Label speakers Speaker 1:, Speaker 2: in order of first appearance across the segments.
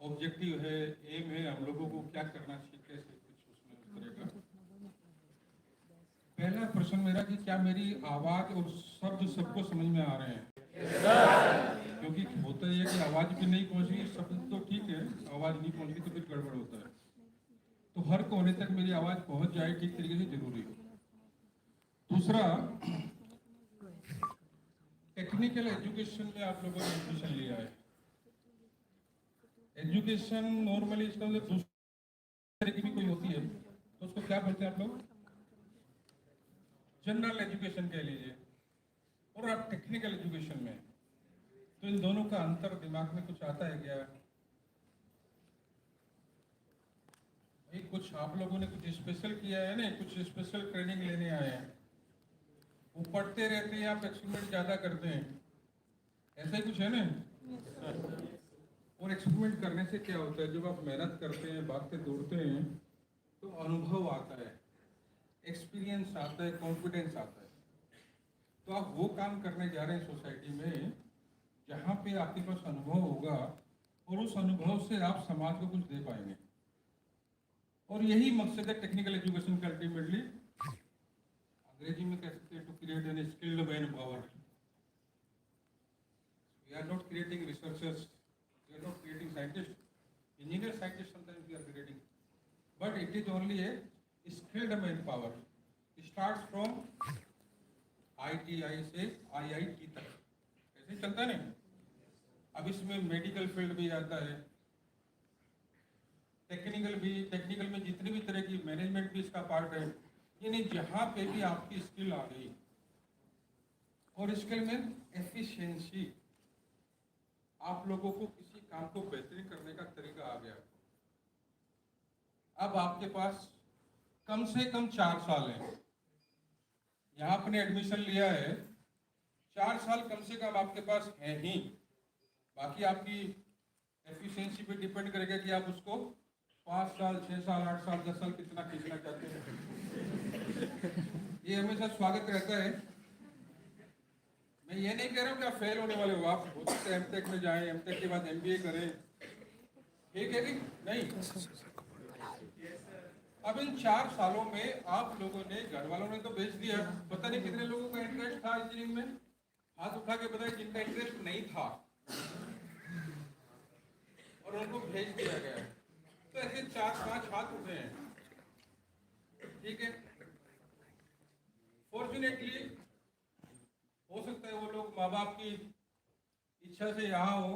Speaker 1: Objective है, M है, हम लोगों को क्या करना चाहिए, कैसे कुछ उसमें उस तरह का। पहला प्रश्न मेरा कि क्या मेरी आवाज और शब्द सबको समझ में आ रहे हैं? क्योंकि होता है कि आवाज भी नहीं पहुंच रही, शब्द तो ठीक है, आवाज नहीं पहुंच रही तो फिर गड़बड़ होता है। तो हर कोने तक मेरी आवाज पहुंच जाए ठीक तरीके से, जरूरी हो। दूसरा, टेक्निकल एजुकेशन में आप लोगों ने एडमिशन लिया है। एजुकेशन नॉर्मली इसका मतलब दूसरी तरह की भी कोई होती है तो उसको क्या बोलते हैं आप लोग? जनरल एजुकेशन कह लीजिए, और आप टेक्निकल एजुकेशन में, तो इन दोनों का अंतर दिमाग में कुछ आता है क्या? भाई कुछ आप लोगों ने कुछ स्पेशल किया है ना, कुछ स्पेशल ट्रेनिंग लेने आए हैं, वो पढ़ते रहते हैं, आप एक्सपेरिमेंट ज्यादा करते हैं, ऐसा ही कुछ है ना। और एक्सपेरिमेंट करने से क्या होता है, जब आप मेहनत करते हैं, भागते दौड़ते हैं, तो अनुभव आता है, एक्सपीरियंस आता है, कॉन्फिडेंस आता है। तो आप वो काम करने जा रहे हैं सोसाइटी में जहाँ पे आपके पास अनुभव होगा, और उस अनुभव से आप समाज को कुछ दे पाएंगे। और यही मकसद है टेक्निकल एजुकेशन का अल्टीमेटली। अंग्रेजी में कह सकते हैं to create an skilled manpower. We are not creating researchers, we are not creating scientist, engineer scientist sometimes we are creating, but it is only a skilled manpower. Starts from ITI से IIT तक, ऐसे चलता है नहीं। अब इसमें medical field भी आता है, टेक्निकल में जितनी भी तरह की मैनेजमेंट भी इसका पार्ट है। यानी जहाँ पे भी आपकी स्किल आ गई, और स्किल में एफिशिएंसी, आप लोगों को किसी काम को बेहतरीन करने का तरीका आ गया। अब आपके पास कम से कम 4 साल है, यहाँ आपने एडमिशन लिया है, 4 साल कम से कम आपके पास है ही। बाकी आपकी एफिशिएंसी पे डिपेंड करेगा कि आप उसको 5 साल, 6 साल, 8 साल, 10 साल कितना खींचना चाहते हैं। ये हमेशा स्वागत रहता है। मैं ये नहीं कह रहा हूँ कि आप फेल होने वाले हो, आप हो सकते हैं एमटेक में जाएं, एमटेक के बाद MBA करें, ठीक है कि नहीं। अब इन 4 सालों में आप लोगों ने, घर वालों ने तो भेज दिया, पता नहीं कितने लोगों का इंटरेस्ट था इंजीनियरिंग में, हाथ उठा के बताए जिनका इंटरेस्ट नहीं था और उनको भेज दिया गया। तो ऐसे 4-5 हाथ उठे हैं, ठीक है। फॉर्चुनेटली हो सकता है वो लोग माँ बाप की इच्छा से यहाँ हो,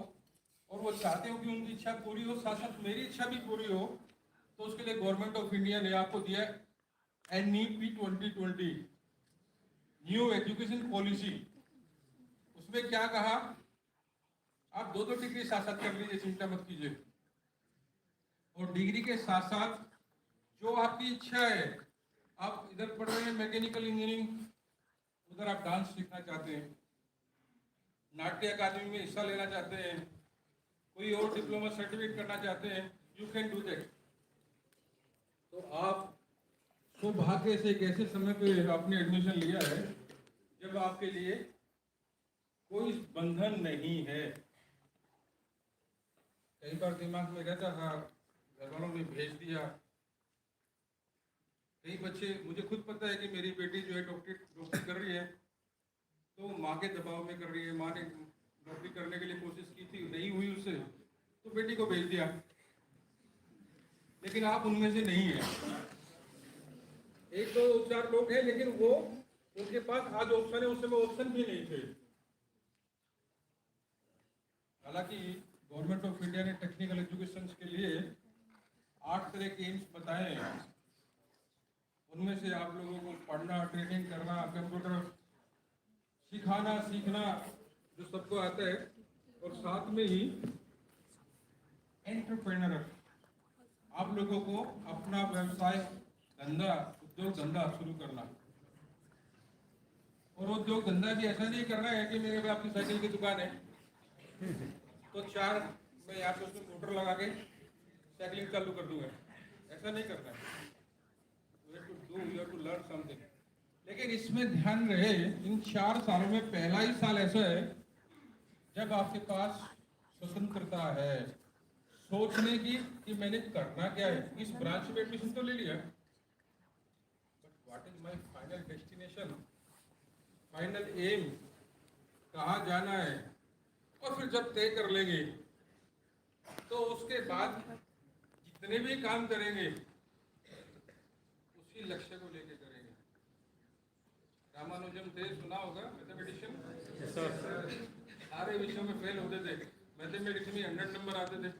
Speaker 1: और वो चाहते हो कि उनकी इच्छा पूरी हो, साथ साथ मेरी इच्छा भी पूरी हो। तो उसके लिए गवर्नमेंट ऑफ इंडिया ने आपको दिया NEP 2020, न्यू एजुकेशन पॉलिसी। उसमें क्या कहा, आप 2 डिग्री साथ साथ कर लीजिए, चिंता मत कीजिए। और डिग्री के साथ साथ जो आपकी इच्छा है, आप इधर पढ़ रहे हैं मैकेनिकल इंजीनियरिंग, उधर आप डांस सीखना चाहते हैं, नाट्य अकादमी में हिस्सा लेना चाहते हैं, कोई और डिप्लोमा सर्टिफिकेट करना चाहते हैं, यू कैन डू दैट। तो आप सौभाग्य से एक ऐसे समय पे आपने एडमिशन लिया है जब आपके लिए कोई बंधन नहीं है। कई बार दिमाग में रहता था, घर वालों ने भेज दिया। कई बच्चे, मुझे खुद पता है कि मेरी बेटी जो है डॉक्टरी कर रही है, तो माँ के दबाव में कर रही है। माँ ने डॉक्टरी करने के लिए कोशिश की थी, नहीं हुई उससे, तो बेटी को भेज दिया। लेकिन आप उनमें से नहीं है। 1-2-4 लोग हैं, लेकिन वो, उनके पास आज ऑप्शन है, उस समय ऑप्शन भी नहीं थे। हालांकि गवर्नमेंट ऑफ इंडिया ने टेक्निकल एजुकेशन के लिए 8 तरह के एम्स बताए हैं। उनमें से आप लोगों को पढ़ना, ट्रेनिंग करना, कंप्यूटर सिखाना, सीखना, जो सबको आता है, और साथ में ही एंटरप्रेन्योर, आप लोगों को अपना व्यवसाय, धंधा, उद्योग धंधा शुरू करना। और उद्योग धंधा भी ऐसा नहीं करना है कि मेरे पास आपकी साइकिल की दुकान है तो 4 मैं यहाँ पे उसमें मोटर लगा के साइकिलिंग चालू कर दूंगा, ऐसा नहीं करना है। You have to learn something. लेकिन इसमें ध्यान रहे, इन 4 सालों में पहला ही साल ऐसा है जब आपके पास स्वतंत्रता है, सोचने की कि मैंने करना क्या है। इस ब्रांच में एडमिशन तो ले लिया, but what is my final destination, final aim, कहाँ जाना है। और फिर जब तय कर लेंगे तो उसके बाद जितने भी काम करेंगे उसी लक्ष्य को लेके करेंगे। रामानुजम थे, सुना होगा, मैथमेटिशियन, सारे विषयों में फेल होते थे, मैथमेटिक्स में 100 नंबर आते थे,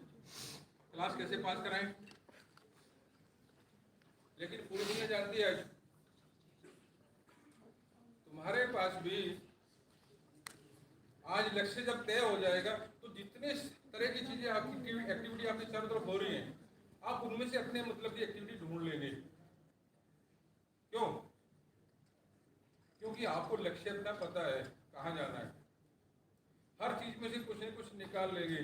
Speaker 1: क्लास कैसे पास कराएं। लेकिन पूरी दुनिया जानती है तुम्हारे पास भी आज लक्ष्य जब तय हो जाएगा तो जितने तरह की चीजें आपकी एक्टिविटी आपके चारों तरफ हो रही हैं, आप उनमें से अपने मतलब की एक्टिविटी ढूंढ लेंगे। क्यों? क्योंकि आपको लक्ष्य अपना पता है कहाँ जाना है, हर चीज में से कुछ न कुछ निकाल लेंगे।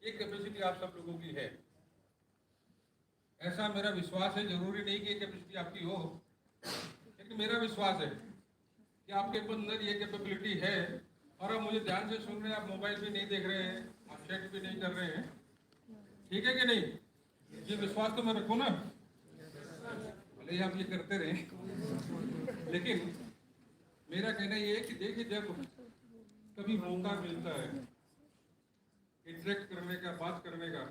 Speaker 1: ये कैपेसिटी आप सब लोगों की है, ऐसा मेरा विश्वास है। जरूरी नहीं कि ये कैपेसिटी आपकी हो, लेकिन मेरा विश्वास है कि आपके अंदर ये कैपेबिलिटी है। और आप मुझे ध्यान से सुन रहे हैं, आप मोबाइल भी नहीं देख रहे हैं, आप चैट भी नहीं कर रहे हैं, ठीक है कि नहीं? ये विश्वास तो मैं रखूँ ना, भले ही आप ये करते रहे, लेकिन मेरा कहना ये है कि देखिए, जब कभी मौका मिलता है इंटरेक्ट करने का, बात करने का,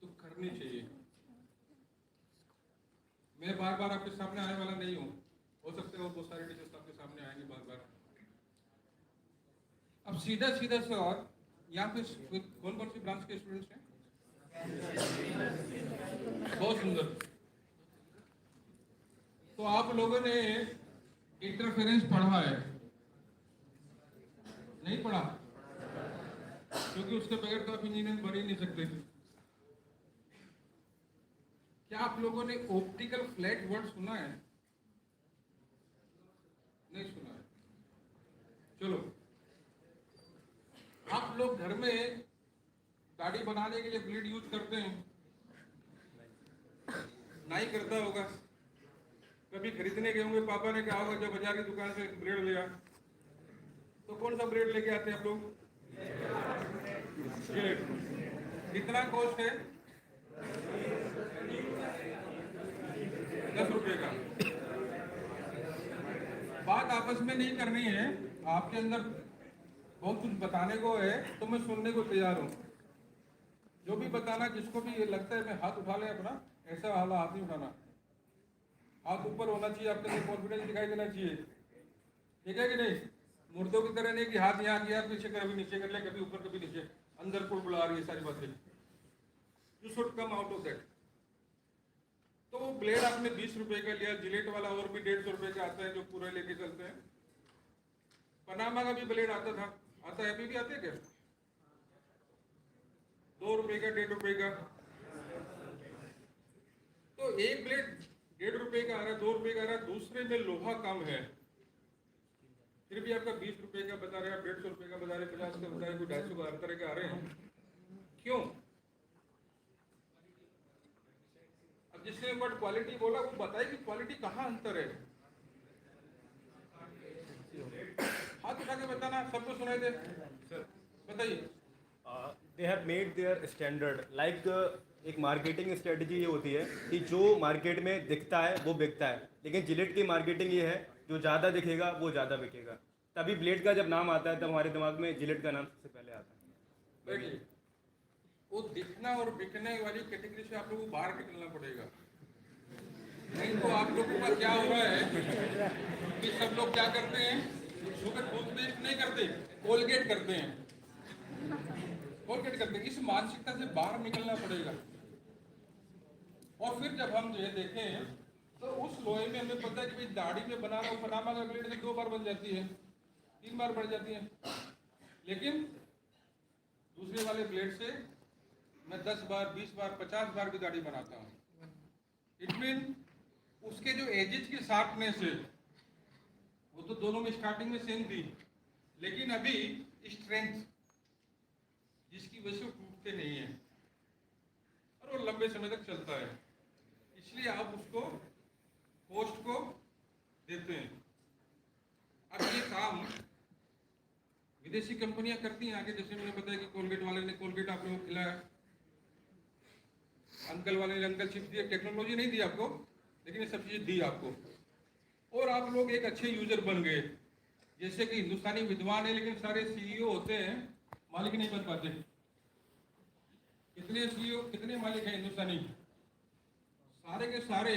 Speaker 1: तो करनी चाहिए। मैं बार बार आपके सामने आने वाला नहीं हूँ, हो सकता है वो बहुत सारे टीचर्स आपके सामने आएंगे बार बार। अब सीधा सीधा से, और यहाँ पे कौन कौन सी ब्रांच के स्टूडेंट्स हैं? बहुत सुंदर। तो आप लोगों ने इंटरफेरेंस पढ़ा है? नहीं पढ़ा? क्योंकि उसके बगैर तो आप इंजीनियर बन ही नहीं सकते। क्या आप लोगों ने ऑप्टिकल फ्लैट वर्ड सुना है? नहीं सुना है? चलो, आप लोग घर में दाढ़ी बनाने के लिए ब्लेड यूज करते हैं? नहीं करता होगा। कभी खरीदने गए होंगे, पापा ने कहा होगा जब बाजार की दुकान से ब्लेड लिया, तो कौन सा ब्लेड लेके आते हैं आप लोग? ब्लेड। कितना कॉस्ट है? 10 रुपए का। बात आपस में नहीं करनी है, आपके अंदर बहुत कुछ बताने को है, तो मैं सुनने को तैयार हूँ। जो भी बताना, जिसको भी ये लगता है मैं हाथ उठा ले अपना, ऐसा वाला हाथ नहीं उठाना, हाथ ऊपर होना चाहिए, आपके अंदर कॉन्फिडेंस दिखाई देना चाहिए, ठीक है कि नहीं? मुर्दों की तरह नहीं कि हाथ यहाँ किया पीछे, कभी नीचे कर ले, कभी ऊपर कभी नीचे, अंदर को बुला रही है सारी बातें। You should come out of that. तो वो ब्लेड आपने 20 रुपए का लिया, जिलेट वाला और भी 150 रुपए का आता है जो पूरा लेके चलते हैं। पनामा का भी ब्लेड आता था, आता है, अभी भी आते हैं क्या? 2 रुपए का, 1.5 रुपए का। तो एक ब्लेड 1.5 रुपए का आ रहा है, 2 रुपए का आ रहा है, दूसरे में लोहा कम है, फिर भी आपका 20 रुपए का बता रहे हैं, 150 रुपए का बता रहे हैं, 50 का बता रहे हैं, कोई 250 का, हर तरह के आ रहे हैं। क्यों? अब जिसने वर्ड क्वालिटी बोला वो बताए कि क्वालिटी कहाँ अंतर है। हाथ उठा के बताना, सबको सुनाई दे। बताइए।
Speaker 2: They have made their standard like एक मार्केटिंग स्ट्रेटजी ये होती है कि जो मार्केट में दिखता है वो बिकता है, लेकिन जिलेट की मार्केटिंग ये है जो ज़्यादा दिखेगा वो ज़्यादा बिकेगा। तभी ब्लेड का जब नाम आता है तब हमारे दिमाग में जिलेट का नाम सबसे पहले आता है।
Speaker 1: देखिए, वो दिखना और बिकने वाली कैटेगरी से आप लोगों को बाहर निकलना पड़ेगा, नहीं तो आप लोगों का क्या हो रहा है कि सब लोग क्या करते हैं, सुगर टूथपेस्ट नहीं करते, कोलगेट करते हैं, कोलगेट करते हैं। इस मानसिकता से बाहर निकलना पड़ेगा। और फिर जब हम जो है देखें तो उस लोहे में हमें पता है कि भाई दाढ़ी में बना रहा हूँ, पनामा का ब्लेड से 2 बार बन जाती है, 3 बार बढ़ जाती है, लेकिन दूसरे वाले ब्लेड से मैं 10 बार, 20 बार, 50 बार भी दाढ़ी बनाता हूँ। इट मीन उसके जो एजेस की शार्पनेस है वो तो दोनों में स्टार्टिंग में सेम थी, लेकिन अभी स्ट्रेंथ जिसकी वजह से वो टूटते नहीं है और वो लंबे समय तक चलता है, इसलिए आप उसको पोस्ट को देते हैं। अब ये काम विदेशी कंपनियां करती हैं आगे, जैसे मैंने बताया कि कोलगेट वाले ने कोलगेट आप लोगों को खिलाया, अंकल वाले ने अंकल चिप्स दिए, टेक्नोलॉजी नहीं दी आपको, लेकिन ये सब चीज़ें दी आपको, और आप लोग एक अच्छे यूजर बन गए। जैसे कि हिंदुस्तानी विद्वान है लेकिन सारे सीईओ होते हैं, मालिक नहीं बन पाते। कितने सीईओ, कितने मालिक हैं हिंदुस्तानी? सारे के सारे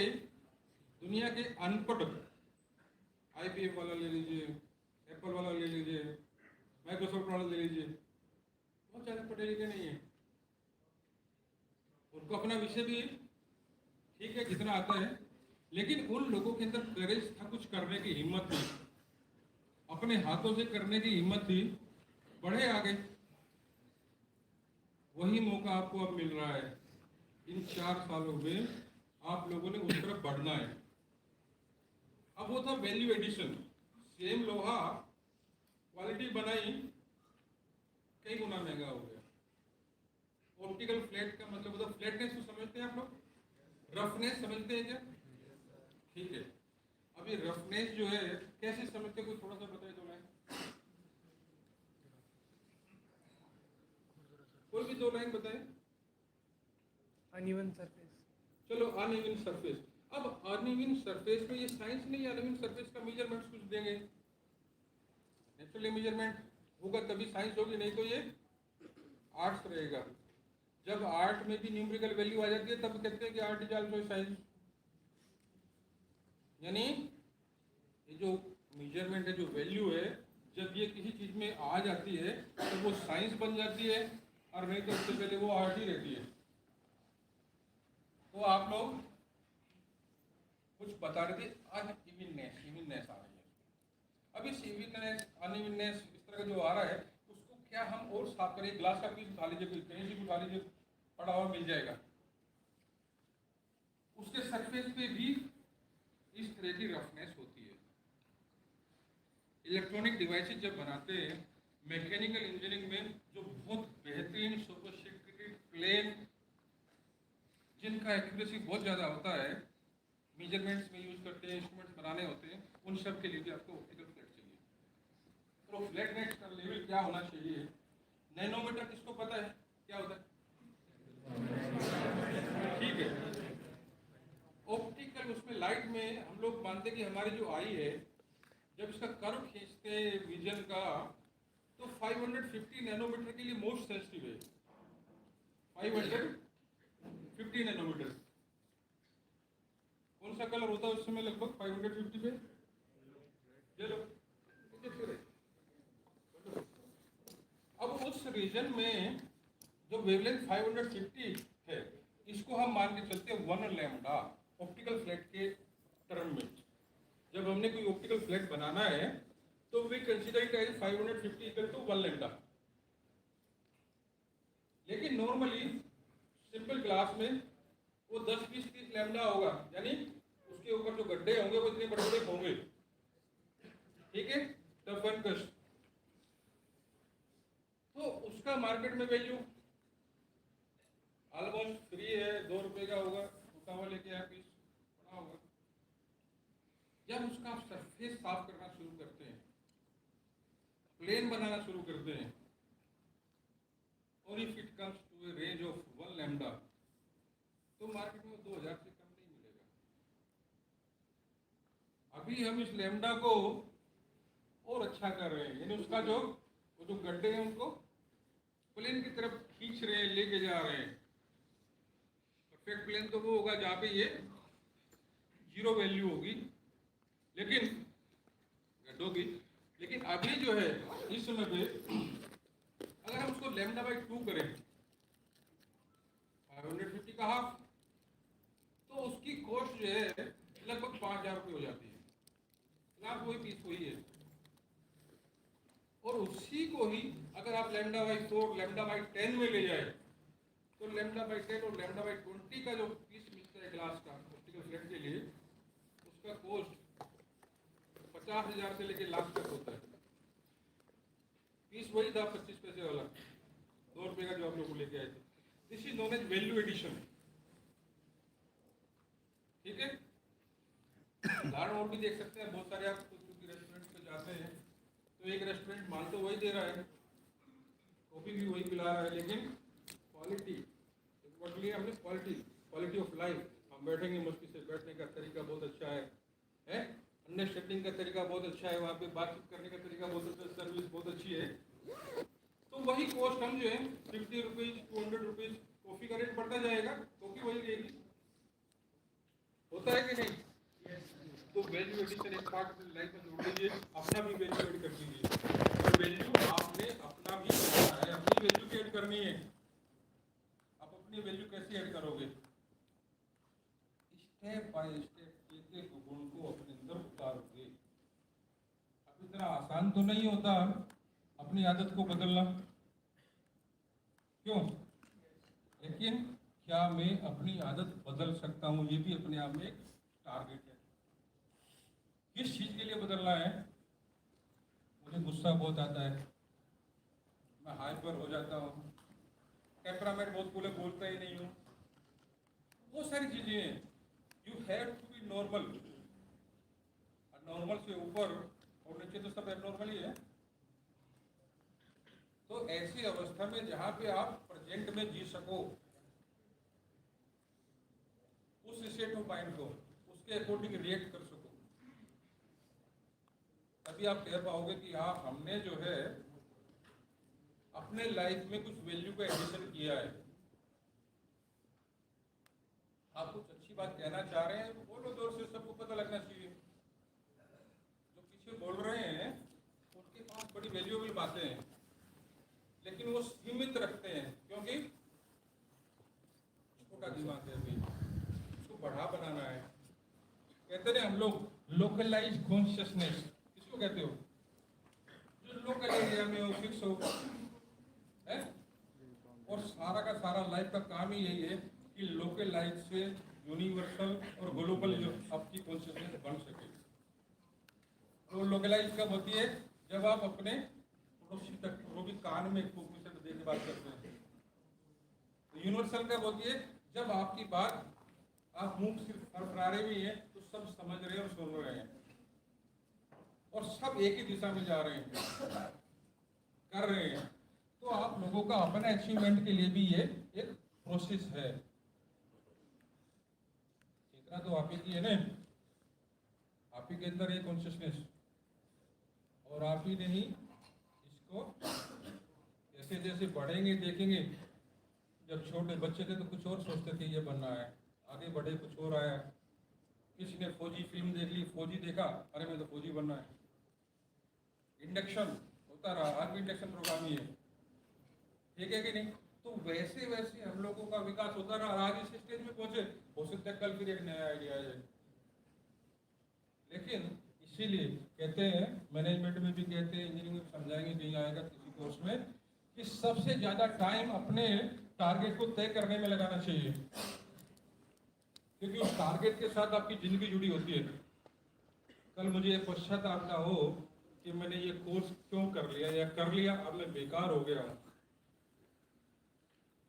Speaker 1: दुनिया के अनपढ़, आईबीएम वाला ले लीजिए, एप्पल वाला ले लीजिए, माइक्रोसॉफ्ट वाला ले लीजिए, बहुत ज़्यादा पढ़े लिखे नहीं है। उनको अपना विषय भी ठीक है जितना आता है, लेकिन उन लोगों के अंदर करेज था, कुछ करने की हिम्मत थी, अपने हाथों से करने की हिम्मत थी, बढ़े आगे। वही मौका आपको अब मिल रहा है। इन 4 सालों में आप लोगों ने उस तरफ बढ़ना है। अब वो था वैल्यू एडिशन, सेम लोहा क्वालिटी बनाई, कई गुना महंगा हो गया। ऑप्टिकल फ्लैट का मतलब होता है, फ्लैटनेस को समझते हैं आप लोग, रफनेस समझते हैं क्या? ठीक है, अब ये रफनेस जो है कैसे समझते हैं, कोई थोड़ा सा बताए तो। कोई भी 2 लाइन बताए।
Speaker 3: Uneven surface.
Speaker 1: चलो, अनइवन सरफेस। अब अनइवन सरफेस में ये साइंस नहीं, अनइवन सरफेस का मेजरमेंट्स कुछ देंगे, नेचुरली मेजरमेंट होगा तभी साइंस होगी, नहीं तो ये आर्ट्स रहेगा। जब आर्ट में भी न्यूमेरिकल वैल्यू आ जाती है तब कहते हैं कि आर्ट इज आल्सो साइंस। यानी ये जो मेजरमेंट है, जो वैल्यू है, जब ये किसी चीज में आ जाती है तो वो साइंस बन जाती है, और नहीं तो उससे पहले वो आर्ट ही रहती है। तो आप लोग कुछ बता रहे थे, आज इविननेस आ रही है। अब इस इविननेस, अनइविननेस इस तरह का जो आ रहा है, उसको क्या हम और साफ करें? ग्लास का पीस उठा लीजिए, कहीं से उठा लीजिए, पड़ा हुआ मिल जाएगा, उसके सरफेस पे भी इस तरह की रफनेस होती है। इलेक्ट्रॉनिक डिवाइसेस जब बनाते हैं, मैकेनिकल इंजीनियरिंग में जो बहुत बेहतरीन सोफिस्टिकेटेड प्लेन, जिनका एक्यूरेसी बहुत ज़्यादा होता है, मेजरमेंट्स में यूज करते हैं, इंस्ट्रूमेंट्स बनाने होते हैं, उन सब के लिए भी आपको ऑप्टिकल फ्लैट चाहिए। तो फ्लैटनेस का लेवल क्या होना चाहिए? नैनोमीटर किसको पता है क्या होता है? ठीक है, ऑप्टिकल उसमें लाइट में हम लोग मानते हैं कि हमारी जो आई है, जब इसका कर्व खींचते हैं विजन का, तो 550 नैनोमीटर के लिए मोस्ट सेंसिटिव है। 550 नैनोमीटर कौन सा कलर होता है उस समय? लगभग 550 पे चलो। अब उस रीजन में जो वेवलेंथ 550 है, इसको हम मान के चलते हैं 1 लैम्डा ऑप्टिकल फ्लैट के टर्म में। जब हमने कोई ऑप्टिकल फ्लैट बनाना है तो we consider it as 550 equal to 1 lambda. लेकिन नॉर्मली सिंपल ग्लास में वो 10, 20, 30 लैम्डा होगा, यानी उसके ऊपर जो गड्ढे होंगे वो इतने बड़े बड़े होंगे। ठीक है, टफ एंड कस्ट। तो उसका मार्केट में वैल्यू ऑलमोस्ट फ्री है, 2 रुपए का होगा, टूटा हुआ लेके आया पीस पड़ा होगा। जब उसका सरफेस साफ करना शुरू करते हैं, प्लेन बनाना शुरू करते हैं, और if it comes to a range of 1 lambda, तो मार्केट में 2000 से कम नहीं मिलेगा। अभी हम इस लैम्डा को और अच्छा कर रहे हैं, यानी उसका जो वो जो गड्ढे हैं उनको प्लेन की तरफ खींच रहे हैं, लेके जा रहे हैं। परफेक्ट प्लेन तो वो होगा जहाँ पे ये 0 वैल्यू होगी, लेकिन गड्ढों की। लेकिन अभी जो है इस समय पे अगर हम उसको लैम्डा बाई 2 करें, 550 का हाफ, तो उसकी कॉस्ट जो है लगभग 5000 रुपये हो जाती है। ग्लास वही पीस वही है, और उसी को ही अगर आप लैम्डा बाई 4, लैम्डा बाई 10 में ले जाए, तो लैम्डा बाई 10 और लैम्डा बाई 20 का जो पीस मिलता है ग्लास का ऑप्टिकल फ्लैट के लिए, उसका कॉस्ट 50,000 से लेके लाख तक होता है। पीस वही था 25 पैसे वाला, 2 रुपए का जो आप लोग लेके आए थे। This is known as value addition. ठीक है, उदाहरण और भी देख सकते हैं बहुत सारे। आप चूंकि रेस्टोरेंट पे जाते हैं तो एक रेस्टोरेंट माल तो वही दे रहा है, कॉफी भी वही पिला रहा है, लेकिन क्वालिटी इम्पोर्टेंट लिया हमने, क्वालिटी ऑफ लाइफ। हम बैठेंगे मुश्किल से, बैठने का तरीका बहुत अच्छा है, अंडरस्टैंडिंग का तरीका बहुत अच्छा है, वहाँ पे बातचीत करने का तरीका बहुत अच्छा है, सर्विस बहुत अच्छी है। तो वही कॉस्ट हम जो है 50 रुपीज़ 200 रुपीज़ कॉफ़ी का रेट बढ़ता जाएगा, कॉफ़ी वही रहेगी। होता है कि नहीं? तो वैल्यू एडिशन एक पार्ट अपनी लाइफ में जोड़ लीजिए, अपना भी वैल्यू ऐड कर दीजिए। और वैल्यू आपने अपना भी करना है, अपनी वैल्यू भी ऐड करनी है। आप अपनी वैल्यू कैसे ऐड करोगे? स्टेप बाय स्टेप एक एक गुण को अपने अंदर उतारोगे। अब इतना आसान तो नहीं होता अपनी आदत को बदलना, क्यों? लेकिन क्या मैं अपनी आदत बदल सकता हूँ? ये भी अपने आप में एक टारगेट है। किस चीज के लिए बदलना है? मुझे गुस्सा बहुत आता है, मैं हाइपर हो जाता हूँ, टेम्परामेंट बहुत कूल है, बोलता ही नहीं हूँ, बहुत सारी चीजें हैं। You have to be normal. Normal से ऊपर और नीचे तो सब एबनॉर्मल ही है। तो ऐसी अवस्था में जहां पे आप प्रेजेंट में जी सको, उस स्टेट ऑफ माइंड को उसके अकॉर्डिंग रिएक्ट कर सको, तभी आप कह पाओगे कि हाँ, हमने जो है अपने लाइफ में कुछ वैल्यू का एडिशन किया है। आप कुछ अच्छी बात कहना चाह रहे हैं, बोलो जोर से, सबको पता लगना चाहिए। जो पीछे बोल रहे हैं उनके पास बड़ी वैल्यूएबल बातें हैं, लेकिन वो सीमित रखते हैं, क्योंकि छोटा दिमाग है, अभी उसको बड़ा बनाना है। कहते हैं हम लोग लोकलाइज कॉन्शियसनेस, किसको कहते हो? जो लोकल एरिया में हो, फिक्स हो है। और सारा का सारा लाइफ का काम ही यही है कि लोकल लाइफ से यूनिवर्सल और ग्लोबल जो आपकी कॉन्शियसनेस बन सके। तो लोकलाइज कब होती है? जब आप अपने पड़ोसी तक, वो भी कान में फोकस से देख के बात करते हैं। तो यूनिवर्सल कब होती है? जब आपकी बात आप मुंह सिर्फ फड़फड़ारे भी हैं तो सब समझ रहे हैं और सुन रहे हैं, और सब एक ही दिशा में जा रहे हैं, कर रहे हैं। तो आप लोगों का अपने अचीवमेंट के लिए भी ये एक प्रोसेस है। चेतना तो आप ही की है ना, आप ही के अंदर ये कॉन्शियसनेस, और आप ही नहीं इसको जैसे जैसे बढ़ेंगे देखेंगे। जब छोटे बच्चे थे तो कुछ और सोचते थे ये बनना है, आगे बढ़े कुछ और आया। किसी ने फौजी फिल्म देख ली, फौजी देखा, अरे मैं तो फौजी बनना है। इंडक्शन होता रहा, आज भी इंडक्शन प्रोग्राम ही है, ठीक है कि नहीं? तो वैसे वैसे हम लोगों का विकास होता रहा, आज इस स्टेज में पहुंचे, हो सकता है कल फिर एक नया आइडिया आ जाए। लेकिन इसीलिए कहते हैं, मैनेजमेंट में भी कहते हैं, इंजीनियरिंग में समझाएंगे, कहीं आएगा किसी कोर्स में, कि सबसे ज्यादा टाइम अपने टारगेट को तय करने में लगाना चाहिए, क्योंकि उस टारगेट के साथ आपकी जिंदगी जुड़ी होती है। कल मुझे पश्चाताप ना हो कि मैंने ये कोर्स क्यों कर लिया, या कर लिया अब मैं बेकार हो गया हूँ,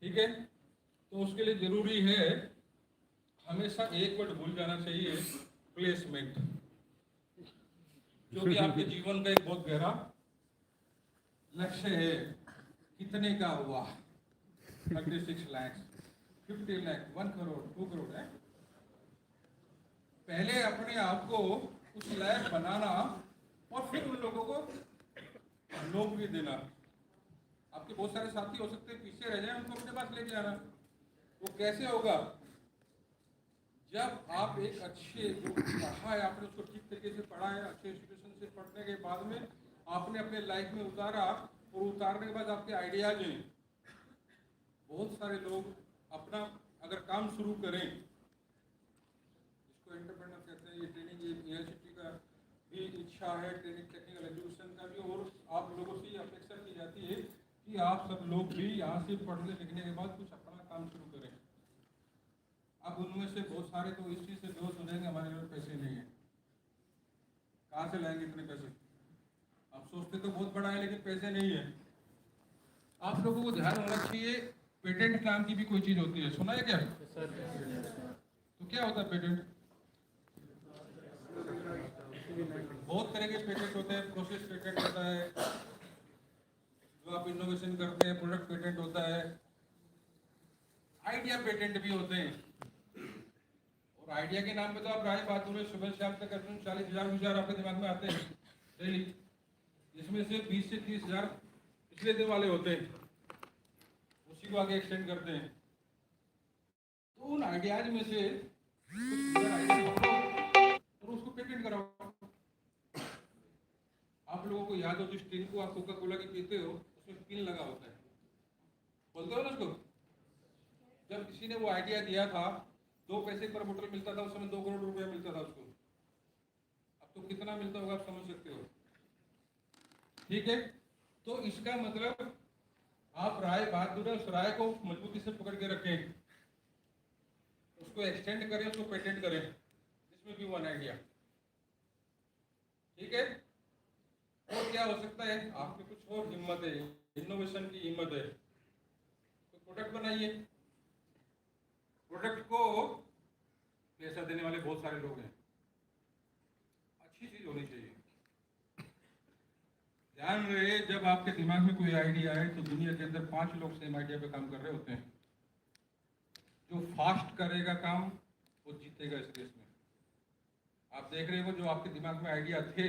Speaker 1: ठीक है? तो उसके लिए जरूरी है हमेशा एक वर्ड भूल जाना चाहिए, प्लेसमेंट, जो कि आपके जीवन का एक बहुत गहरा लक्ष्य है। कितने का हुआ? 36 लाख, 50 लाख, 1 करोड़, 2 करोड़ है। पहले अपने आप को उस लायक बनाना, और फिर उन लोगों को नौकरी देना। आपके बहुत सारे साथी हो सकते हैं पीछे रह जाए, उनको अपने पास लेके आना। वो कैसे होगा? जब आप एक अच्छे, जो पढ़ा है आपने उसको ठीक तरीके से पढ़ा है, अच्छे इंस्टीट्यूशन से पढ़ने के बाद में आपने अपने लाइफ में उतारा, और उतारने के बाद आपके आइडियाज हैं। बहुत सारे लोग अपना अगर काम शुरू करें, इसको एंटरप्रेन्योर कहते हैं, ये ट्रेनिंग, ये यूनिवर्सिटी का भी इच्छा है, ट्रेनिंग टेक्निकल एजुकेशन का भी, और आप लोगों से अपेक्षा की जाती है कि आप सब लोग भी यहाँ से पढ़ने लिखने के बाद कुछ अपना काम शुरू करें। अब उनमें से बहुत सारे तो इस चीज़ से बेहोश हो जाएंगे, हमारे पास पैसे नहीं है, कहाँ से लाएंगे इतने पैसे? आप सोचते तो बहुत बड़ा है, लेकिन पैसे नहीं है। आप लोगों को ध्यान होना चाहिए, पेटेंट नाम की भी कोई चीज़ होती है, सुना है क्या? तो क्या होता है पेटेंट? बहुत तरह के पेटेंट होते हैं, प्रोसेस पेटेंट होता है, जो आप इनोवेशन करते हैं, प्रोडक्ट पेटेंट होता है, आइडिया पेटेंट भी होते हैं। और आइडिया के नाम पे तो आप राय बात हो रहे सुबह शाम तक 40,000 विचार आपके दिमाग में आते हैं डेली, जिसमें से 20 से 30,000 पिछले दिन वाले होते हैं, उसी को आगे एक्सटेंड करते हैं। तो उन आइडियाज में से कुछ आइडिया और उसको पेटेंट कराओ। आप लोगों को याद हो जिस टिन को आप कोका कोला की पीते हो उसमें पिन लगा होता है, बोलते हो ना उसको। जब किसी ने वो आइडिया दिया था 2 पैसे पर बोतल मिलता था, उस समय 2 करोड़ रुपया मिलता था उसको। अब तो कितना मिलता होगा आप समझ सकते हो। ठीक है, तो इसका मतलब आप राय बहादुर उस राय को मजबूती से पकड़ के रखें, उसको एक्सटेंड करें, उसको पेटेंट करें, इसमें भी वन आइडिया। ठीक है, और क्या हो सकता है, आपकी कुछ और हिम्मत है, इनोवेशन की हिम्मत है, तो प्रोडक्ट बनाइए। प्रोडक्ट को पैसा देने वाले बहुत सारे लोग हैं, अच्छी चीज होनी चाहिए। ध्यान रहे, जब आपके दिमाग में कोई आइडिया है तो दुनिया के अंदर 5 लोग सेम आइडिया पे काम कर रहे होते हैं। जो फास्ट करेगा काम वो जीतेगा इस रेस में। आप देख रहे हो जो आपके दिमाग में आइडिया थे,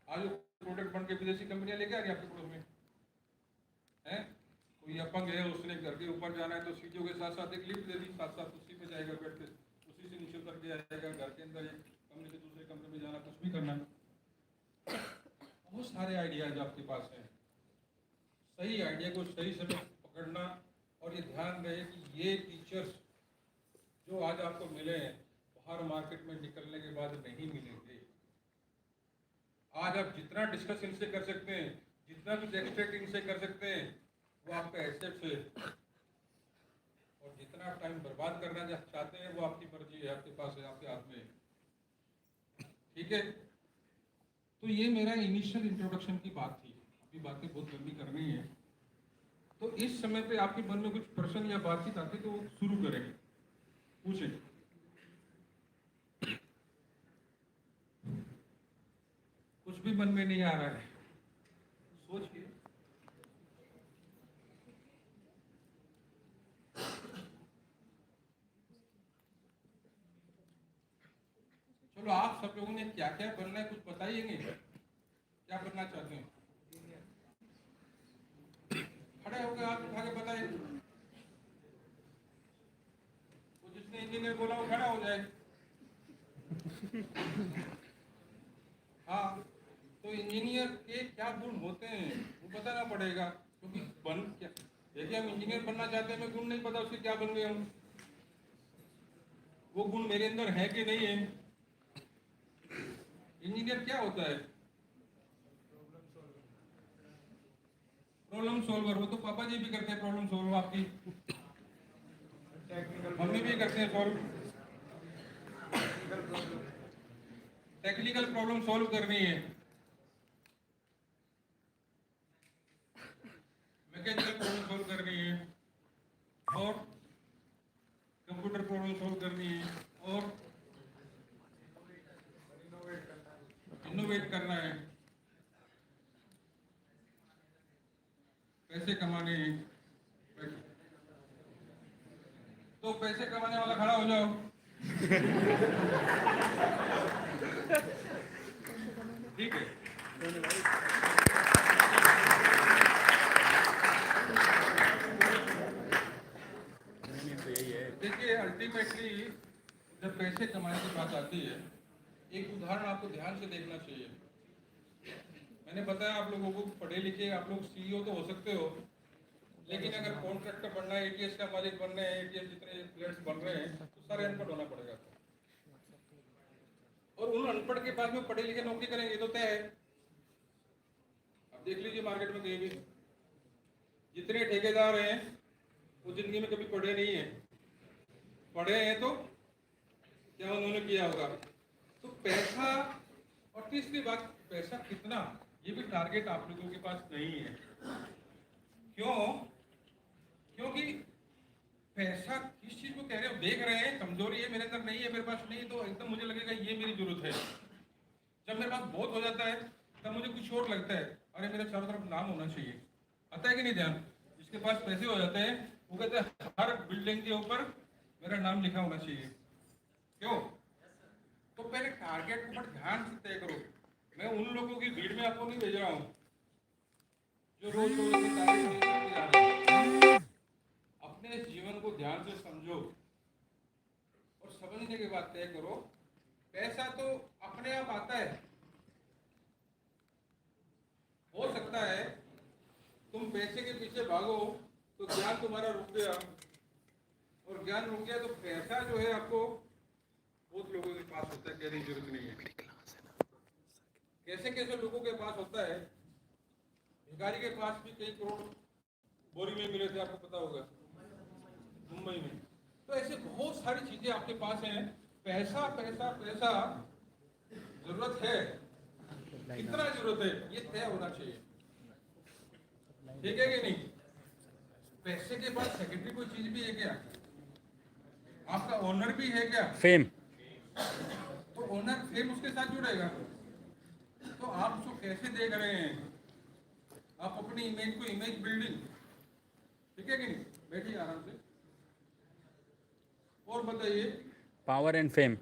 Speaker 1: आज वो प्रोडक्ट बन के विदेशी कंपनियां लेके आ रही आपके पड़ोस में है। कोई अपंग है, उसने घर के ऊपर जाना है तो सीढ़ियों के साथ साथ एक लिफ्ट दे दी, साथ साथ उसी पे जाएगा, बैठ के उसी से नीचे उतर के आएगा, घर के अंदर एक कमरे से दूसरे कमरे में जाना, कुछ भी करना। बहुत सारे आइडियाज आपके पास हैं। सही आइडिया को सही समय पकड़ना, और ये ध्यान रहे कि ये टीचर्स जो आज आपको मिले हैं बाहर मार्केट में निकलने के बाद नहीं मिलेंगे। आज आप जितना डिस्कस इनसे कर सकते हैं, जितना कुछ एक्सट्रैक्ट इनसे कर सकते हैं, वो आपका एसेट्स है। और जितना आप टाइम बर्बाद करना चाहते हैं वो आपकी मर्जी है, आपके पास है, आपके हाथ में है। ठीक है, तो ये मेरा इनिशियल इंट्रोडक्शन की बात थी। अभी बातें बहुत लंबी करनी है, तो इस समय पे आपके मन में कुछ प्रश्न या बातचीत आती तो शुरू करें, पूछें। कुछ भी मन में नहीं आ रहा है, सोचिए। चलो, आप सब लोगों ने क्या क्या बनना है कुछ बताइएंगे, क्या बनना चाहते हैं? खड़े होकर हाथ उठा के बताइए। तो जिसने इंजीनियर बोला वो खड़ा हो जाए। हाँ, तो इंजीनियर के क्या गुण होते हैं वो बताना पड़ेगा, क्योंकि बन क्या देखिए, हम इंजीनियर बनना चाहते हैं, हमें गुण नहीं पता उसके क्या बन गए हम, वो गुण मेरे अंदर है कि नहीं है। इंजीनियर क्या होता है? Problem solver. वो तो पापा जी भी करते हैं प्रॉब्लम सॉल्व, आपकी मम्मी भी करते हैं सॉल्व। टेक्निकल प्रॉब्लम सॉल्व करनी है, मैकेनिकल प्रॉब्लम सॉल्व करनी है, और कंप्यूटर प्रॉब्लम सॉल्व करनी है, और इनोवेट करना है, पैसे कमाने हैं। तो पैसे कमाने वाला खड़ा हो जाओ। ठीक है, देखिए अल्टीमेटली जब पैसे कमाने की बात आती है, एक उदाहरण आपको ध्यान से देखना चाहिए। मैंने बताया आप लोगों को पढ़े लिखे आप लोग सीईओ तो हो सकते हो, लेकिन अगर कॉन्ट्रैक्टर बनना है, एटीएस का मालिक बनना है, एटीएस जितने फ्लैट्स बन रहे हैं, तो सारे अनपढ़ होना पड़ेगा। और उन अनपढ़ के बाद में पढ़े लिखे नौकरी करेंगे तो तय है। अब देख लीजिए मार्केट में कहीं भी जितने ठेकेदार हैं वो जिंदगी में कभी पढ़े नहीं है, पढ़े हैं तो क्या उन्होंने किया होगा। तो पैसा, और तीसरी बात, पैसा कितना, ये भी टारगेट आप लोगों के पास नहीं है। क्यों? क्योंकि पैसा किस चीज को कह रहे हो, देख रहे हैं कमजोरी है मेरे अंदर नहीं है, मेरे पास नहीं है, तो एकदम मुझे लगेगा ये मेरी जरूरत है। जब मेरे पास बहुत हो जाता है तब मुझे कुछ और लगता है, अरे मेरे चारों तरफ नाम होना चाहिए। आता है कि नहीं ध्यान? जिसके पास पैसे हो जाते हैं वो कहते हैं हर बिल्डिंग के ऊपर मेरा नाम लिखा होना चाहिए। क्यों? तो पहले टारगेट को बड़े ध्यान से तय करो। मैं उन लोगों की भीड़ में आपको नहीं भेज रहा हूँ जो रोज रोज की तारीफ नहीं करते जा रहे हैं। अपने जीवन को ध्यान से समझो और समझने के बाद तय करो। पैसा तो अपने आप आता है। हो सकता है तुम पैसे के पीछे भागो तो ज्ञान तुम्हारा रुक गया, और ज्ञान रुक गया तो पैसा जो है आपको बहुत लोगों के पास होता है, कहने की जरूरत नहीं है। कैसे कैसे लोगों के पास होता है। भिखारी के पास भी कई करोड़ बोरी में मिले थे, आपको पता होगा, मुंबई में। तो ऐसे बहुत सारी चीजें आपके पास हैं। पैसा पैसा पैसा जरूरत है, कितना जरूरत है ये तय होना चाहिए, ठीक है कि नहीं? पैसे के बाद सेकेंडरी कोई चीज भी है क्या? आपका ओनर भी है क्या?
Speaker 3: फेम।
Speaker 1: तो ओनर फेम उसके साथ जुड़ेगा। तो आप उसको कैसे देख रहे हैं? आप अपनी इमेज को इमेज बिल्डिंग, ठीक है कि नहीं? बैठिए आराम से और बताइए।
Speaker 3: Power and fame.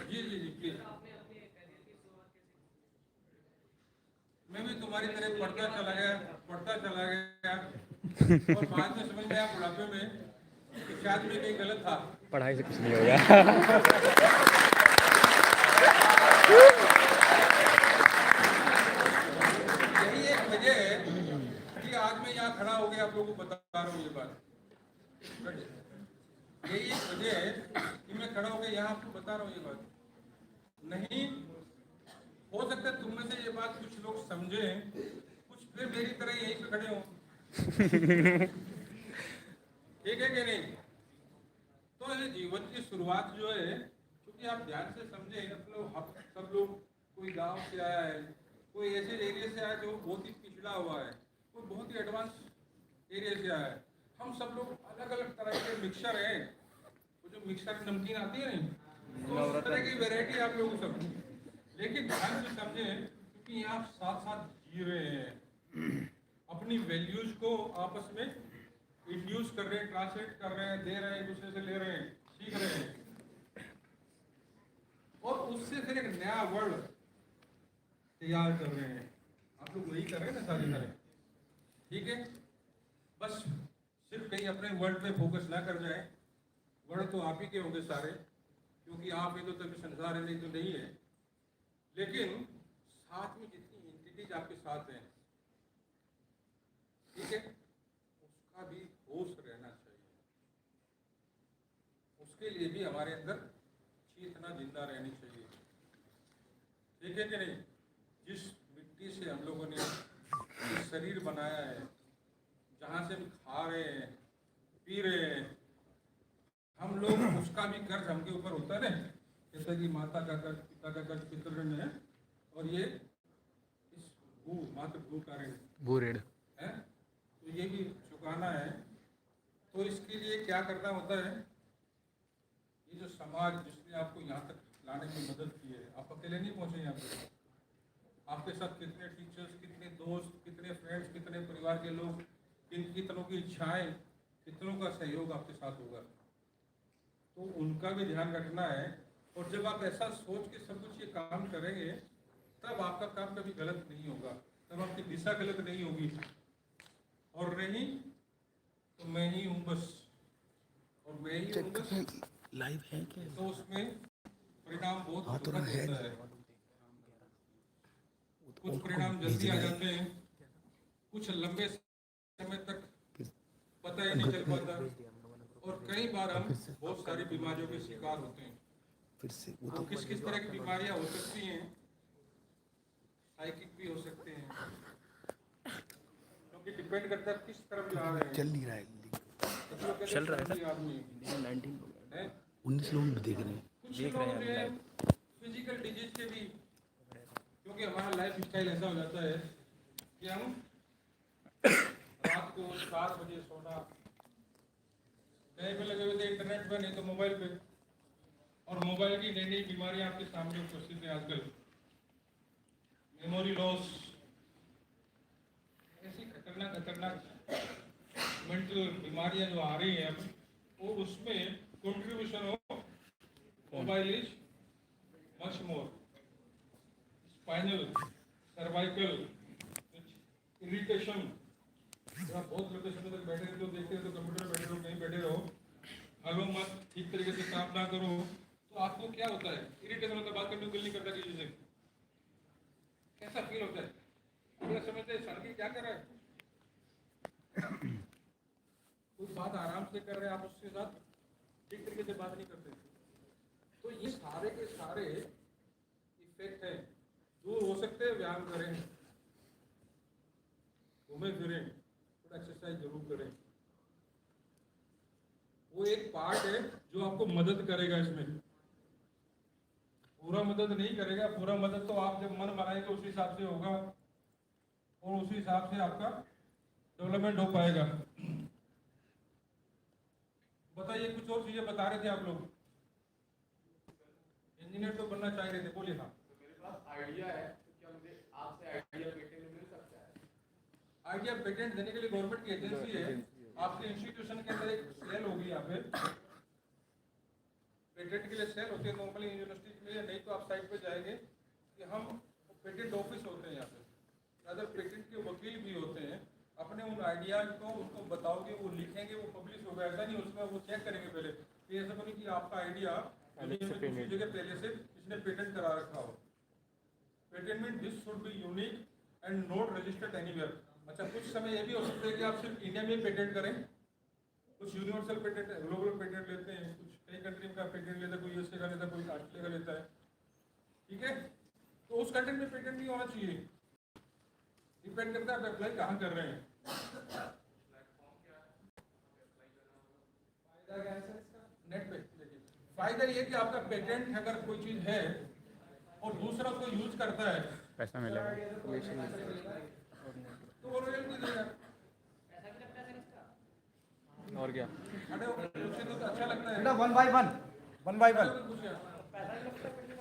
Speaker 1: जी जी जी प्लीज। मैं भी तुम्हारी तरह पढ़ता चला गया और बाद में समझ में आया बुढ़ापे में कि शायद में कहीं गलत था।
Speaker 3: पढ़ाई से कुछ नहीं होगा।
Speaker 1: यही एक वजह है कि आज मैं यहाँ खड़ा हो गया, आप लोगों को बता रहा हूँ ये बात। यही एक वजह है कि मैं खड़ा हो गया यहाँ आपको बता रहा हूँ ये बात। नहीं हो सकता है तुम में से ये बात कुछ लोग समझे, कुछ फिर मेरी तरह यहीं पे खड़े हो। ठीक है कि नहीं? तो ये जीवन की शुरुआत जो है, क्योंकि आप ध्यान से समझे, मतलब हम सब लोग, कोई गांव से आया है, कोई ऐसे एरिया से आया जो बहुत ही पिछड़ा हुआ है, कोई बहुत ही एडवांस एरिया से आया है। हम सब लोग अलग अलग तरह के मिक्सचर हैं। वो जो मिक्सचर नमकीन आती है नहीं, तो उस तरह की वेरायटी आप लोग सब, लेकिन ध्यान से समझे क्योंकि आप साथ साथ जी रहे हैं, अपनी वैल्यूज को आपस में इंड्यूस कर रहे हैं, ट्रांसलेट कर रहे हैं, दे रहे हैं, दूसरे से ले रहे हैं, सीख रहे हैं, और उससे फिर एक नया वर्ल्ड तैयार कर रहे हैं। आप लोग वही कर रहे हैं ना सारी तरह, ठीक है? बस सिर्फ कहीं अपने वर्ल्ड पे फोकस ना कर जाए। वर्ल्ड तो आप ही के होंगे सारे, क्योंकि आप ही तो तभी संसार है, नहीं तो नहीं है। लेकिन साथ में जितनी एंटिटीज आपके साथ हैं, ठीक है, उसका भी होश रहना चाहिए। उसके लिए भी हमारे अंदर चेतना जिंदा रहनी चाहिए, ठीक है कि नहीं? जिस मिट्टी से हम लोगों ने शरीर बनाया है, जहाँ से हम खा रहे हैं, पी रहे हैं, हम लोग, उसका भी कर्ज हमके ऊपर होता है ना। जैसे कि माता का कर्ज, पिता का कर्ज पितृऋण है, और ये इस मातृभू का ऋण
Speaker 3: भूऋण
Speaker 1: है, तो ये भी चुकाना है। तो इसके लिए क्या करना होता है? ये जो समाज जिसने आपको यहाँ तक लाने में मदद की है, आप अकेले नहीं पहुँचे यहाँ पे। आपके साथ कितने टीचर्स, कितने दोस्त, कितने फ्रेंड्स, कितने परिवार के लोग, कितनों की इच्छाएं, कितनों का सहयोग आपके साथ होगा। तो उनका भी ध्यान रखना है। और जब आप ऐसा सोच के सब कुछ ये काम करेंगे, तब आपका काम कभी गलत नहीं होगा, तब आपकी दिशा गलत नहीं होगी। और नहीं तो मैं ही हूँ बस, और मैं ही हूँ बस,
Speaker 4: लाइव है क्या?
Speaker 1: तो उसमें परिणाम बहुत
Speaker 4: हाँ, तो
Speaker 1: दुखद
Speaker 4: है
Speaker 1: होता है। कुछ परिणाम जल्दी आ जाते हैं, कुछ लंबे समय तक पता ही नहीं चल पाता, और कई बार हम बहुत सारी बीमारियों के शिकार होते हैं।
Speaker 4: फिर से वो
Speaker 1: तो किस किस तरह की बीमारियां हो सकती हैं? साइकिक भी हो सकते हैं, क्योंकि डिपेंड करता है किस तरफ जा रहे हैं।
Speaker 4: चल नहीं रहा है।
Speaker 3: चल रहा है
Speaker 1: सर आदमी
Speaker 3: 19
Speaker 1: है,
Speaker 4: 19 लोग भी देख रहे हैं।
Speaker 1: कुछ
Speaker 3: देख
Speaker 1: लोग
Speaker 3: रहे हैं
Speaker 1: जो है फिजिकल डिजीज के भी, क्योंकि हमारा लाइफ स्टाइल ऐसा हो जाता है कि हम रात को 7 बजे सोना, कहीं पे लगे हुए थे इंटरनेट पे, नहीं तो मोबाइल पे, और मोबाइल की नई नई बीमारियां आपके सामने उपस्थित हैं आजकल, मेमोरी लॉस, ऐसी खतरनाक खतरनाक मेंटल बीमारियां जो आ रही हैं अब, वो उसमें contribution of mobile is much more. Spinal, cervical, irritation, आप बहुत लंबे समय तक बैठे रहते हो, देखते हो तो कंप्यूटर बैठे रहो, कहीं बैठे रहो, हलो मत, ठीक तरीके से काम ना करो, तो आपको क्या होता है? इरिटेशन होता है, बात करने को दिल नहीं करता किसी से। कैसा फील होता है? पूरा समझते हैं सर क्या कर रहा है, कोई बात आराम से कर रहे हैं, आप उसके साथ ठीक तरीके से बात नहीं करते। तो ये सारे के सारे इफेक्ट हैं। दूर हो सकते हैं, व्यायाम करें, घूमे फिरें, थोड़ा एक्सरसाइज जरूर करें। वो एक पार्ट है जो आपको मदद करेगा इसमें, पूरा मदद नहीं करेगा। पूरा मदद तो आप जब मन बनाएंगे उस हिसाब से होगा और उसी हिसाब से आपका डेवलपमेंट हो पाएगा। बताइए, कुछ और चीजें बता रहे थे आप लोग, इंजीनियर तो बनना चाह रहे थे, बोलिए। हाँ,
Speaker 2: मेरे पास आइडिया है, तो क्या मुझे आपसे आइडिया पेटेंट मिल सकता है?
Speaker 1: आइडिया पेटेंट देने के लिए गवर्नमेंट की एजेंसी है, आपके इंस्टीट्यूशन के अंदर एक सेल होगी यहाँ पे, पेटेंट के लिए सेल होती है नॉर्मली यूनिवर्सिटी के लिए, नहीं तो आप साइट पे जाएंगे कि हम पेटेंट ऑफिस होते हैं यहाँ पे, अदर पेटेंट के वकील भी होते हैं। अपने उन आइडियाज को उनको बताओगे, वो लिखेंगे, वो पब्लिश होगा। ऐसा नहीं उसमें वो चेक करेंगे पहले कि ऐसा तो नहीं कि आपका आइडिया दूसरी जगह पहले से इसने पेटेंट करा रखा हो। Patent mean this should be unique and not registered anywhere. अच्छा, कुछ समय ये भी हो सकता है कि आप सिर्फ इंडिया में पेटेंट करें, कुछ यूनिवर्सल पेटेंट, ग्लोबल पेटेंट लेते हैं, कुछ कई कंट्री का पेटेंट लेता है, कोई यूएसए का लेता है, कोई ऑस्ट्रेलिया का लेता है, ठीक है। तो उस कंट्री में पेटेंट नहीं होना चाहिए, डिपेंड करता है आप अप्लाई कहाँ कर रहे हैं। फायदा क्या है सर इसका? नेट पे देखिए, फायदा ये कि आपका पेटेंट अगर कोई चीज है और दूसरा उसको यूज करता है,
Speaker 3: पैसा मिलेगा।
Speaker 1: तो वो रॉयल्टी देगा।
Speaker 3: और क्या?
Speaker 1: अरे उससे तो अच्छा लगता है।
Speaker 5: बेटा वन बाय वन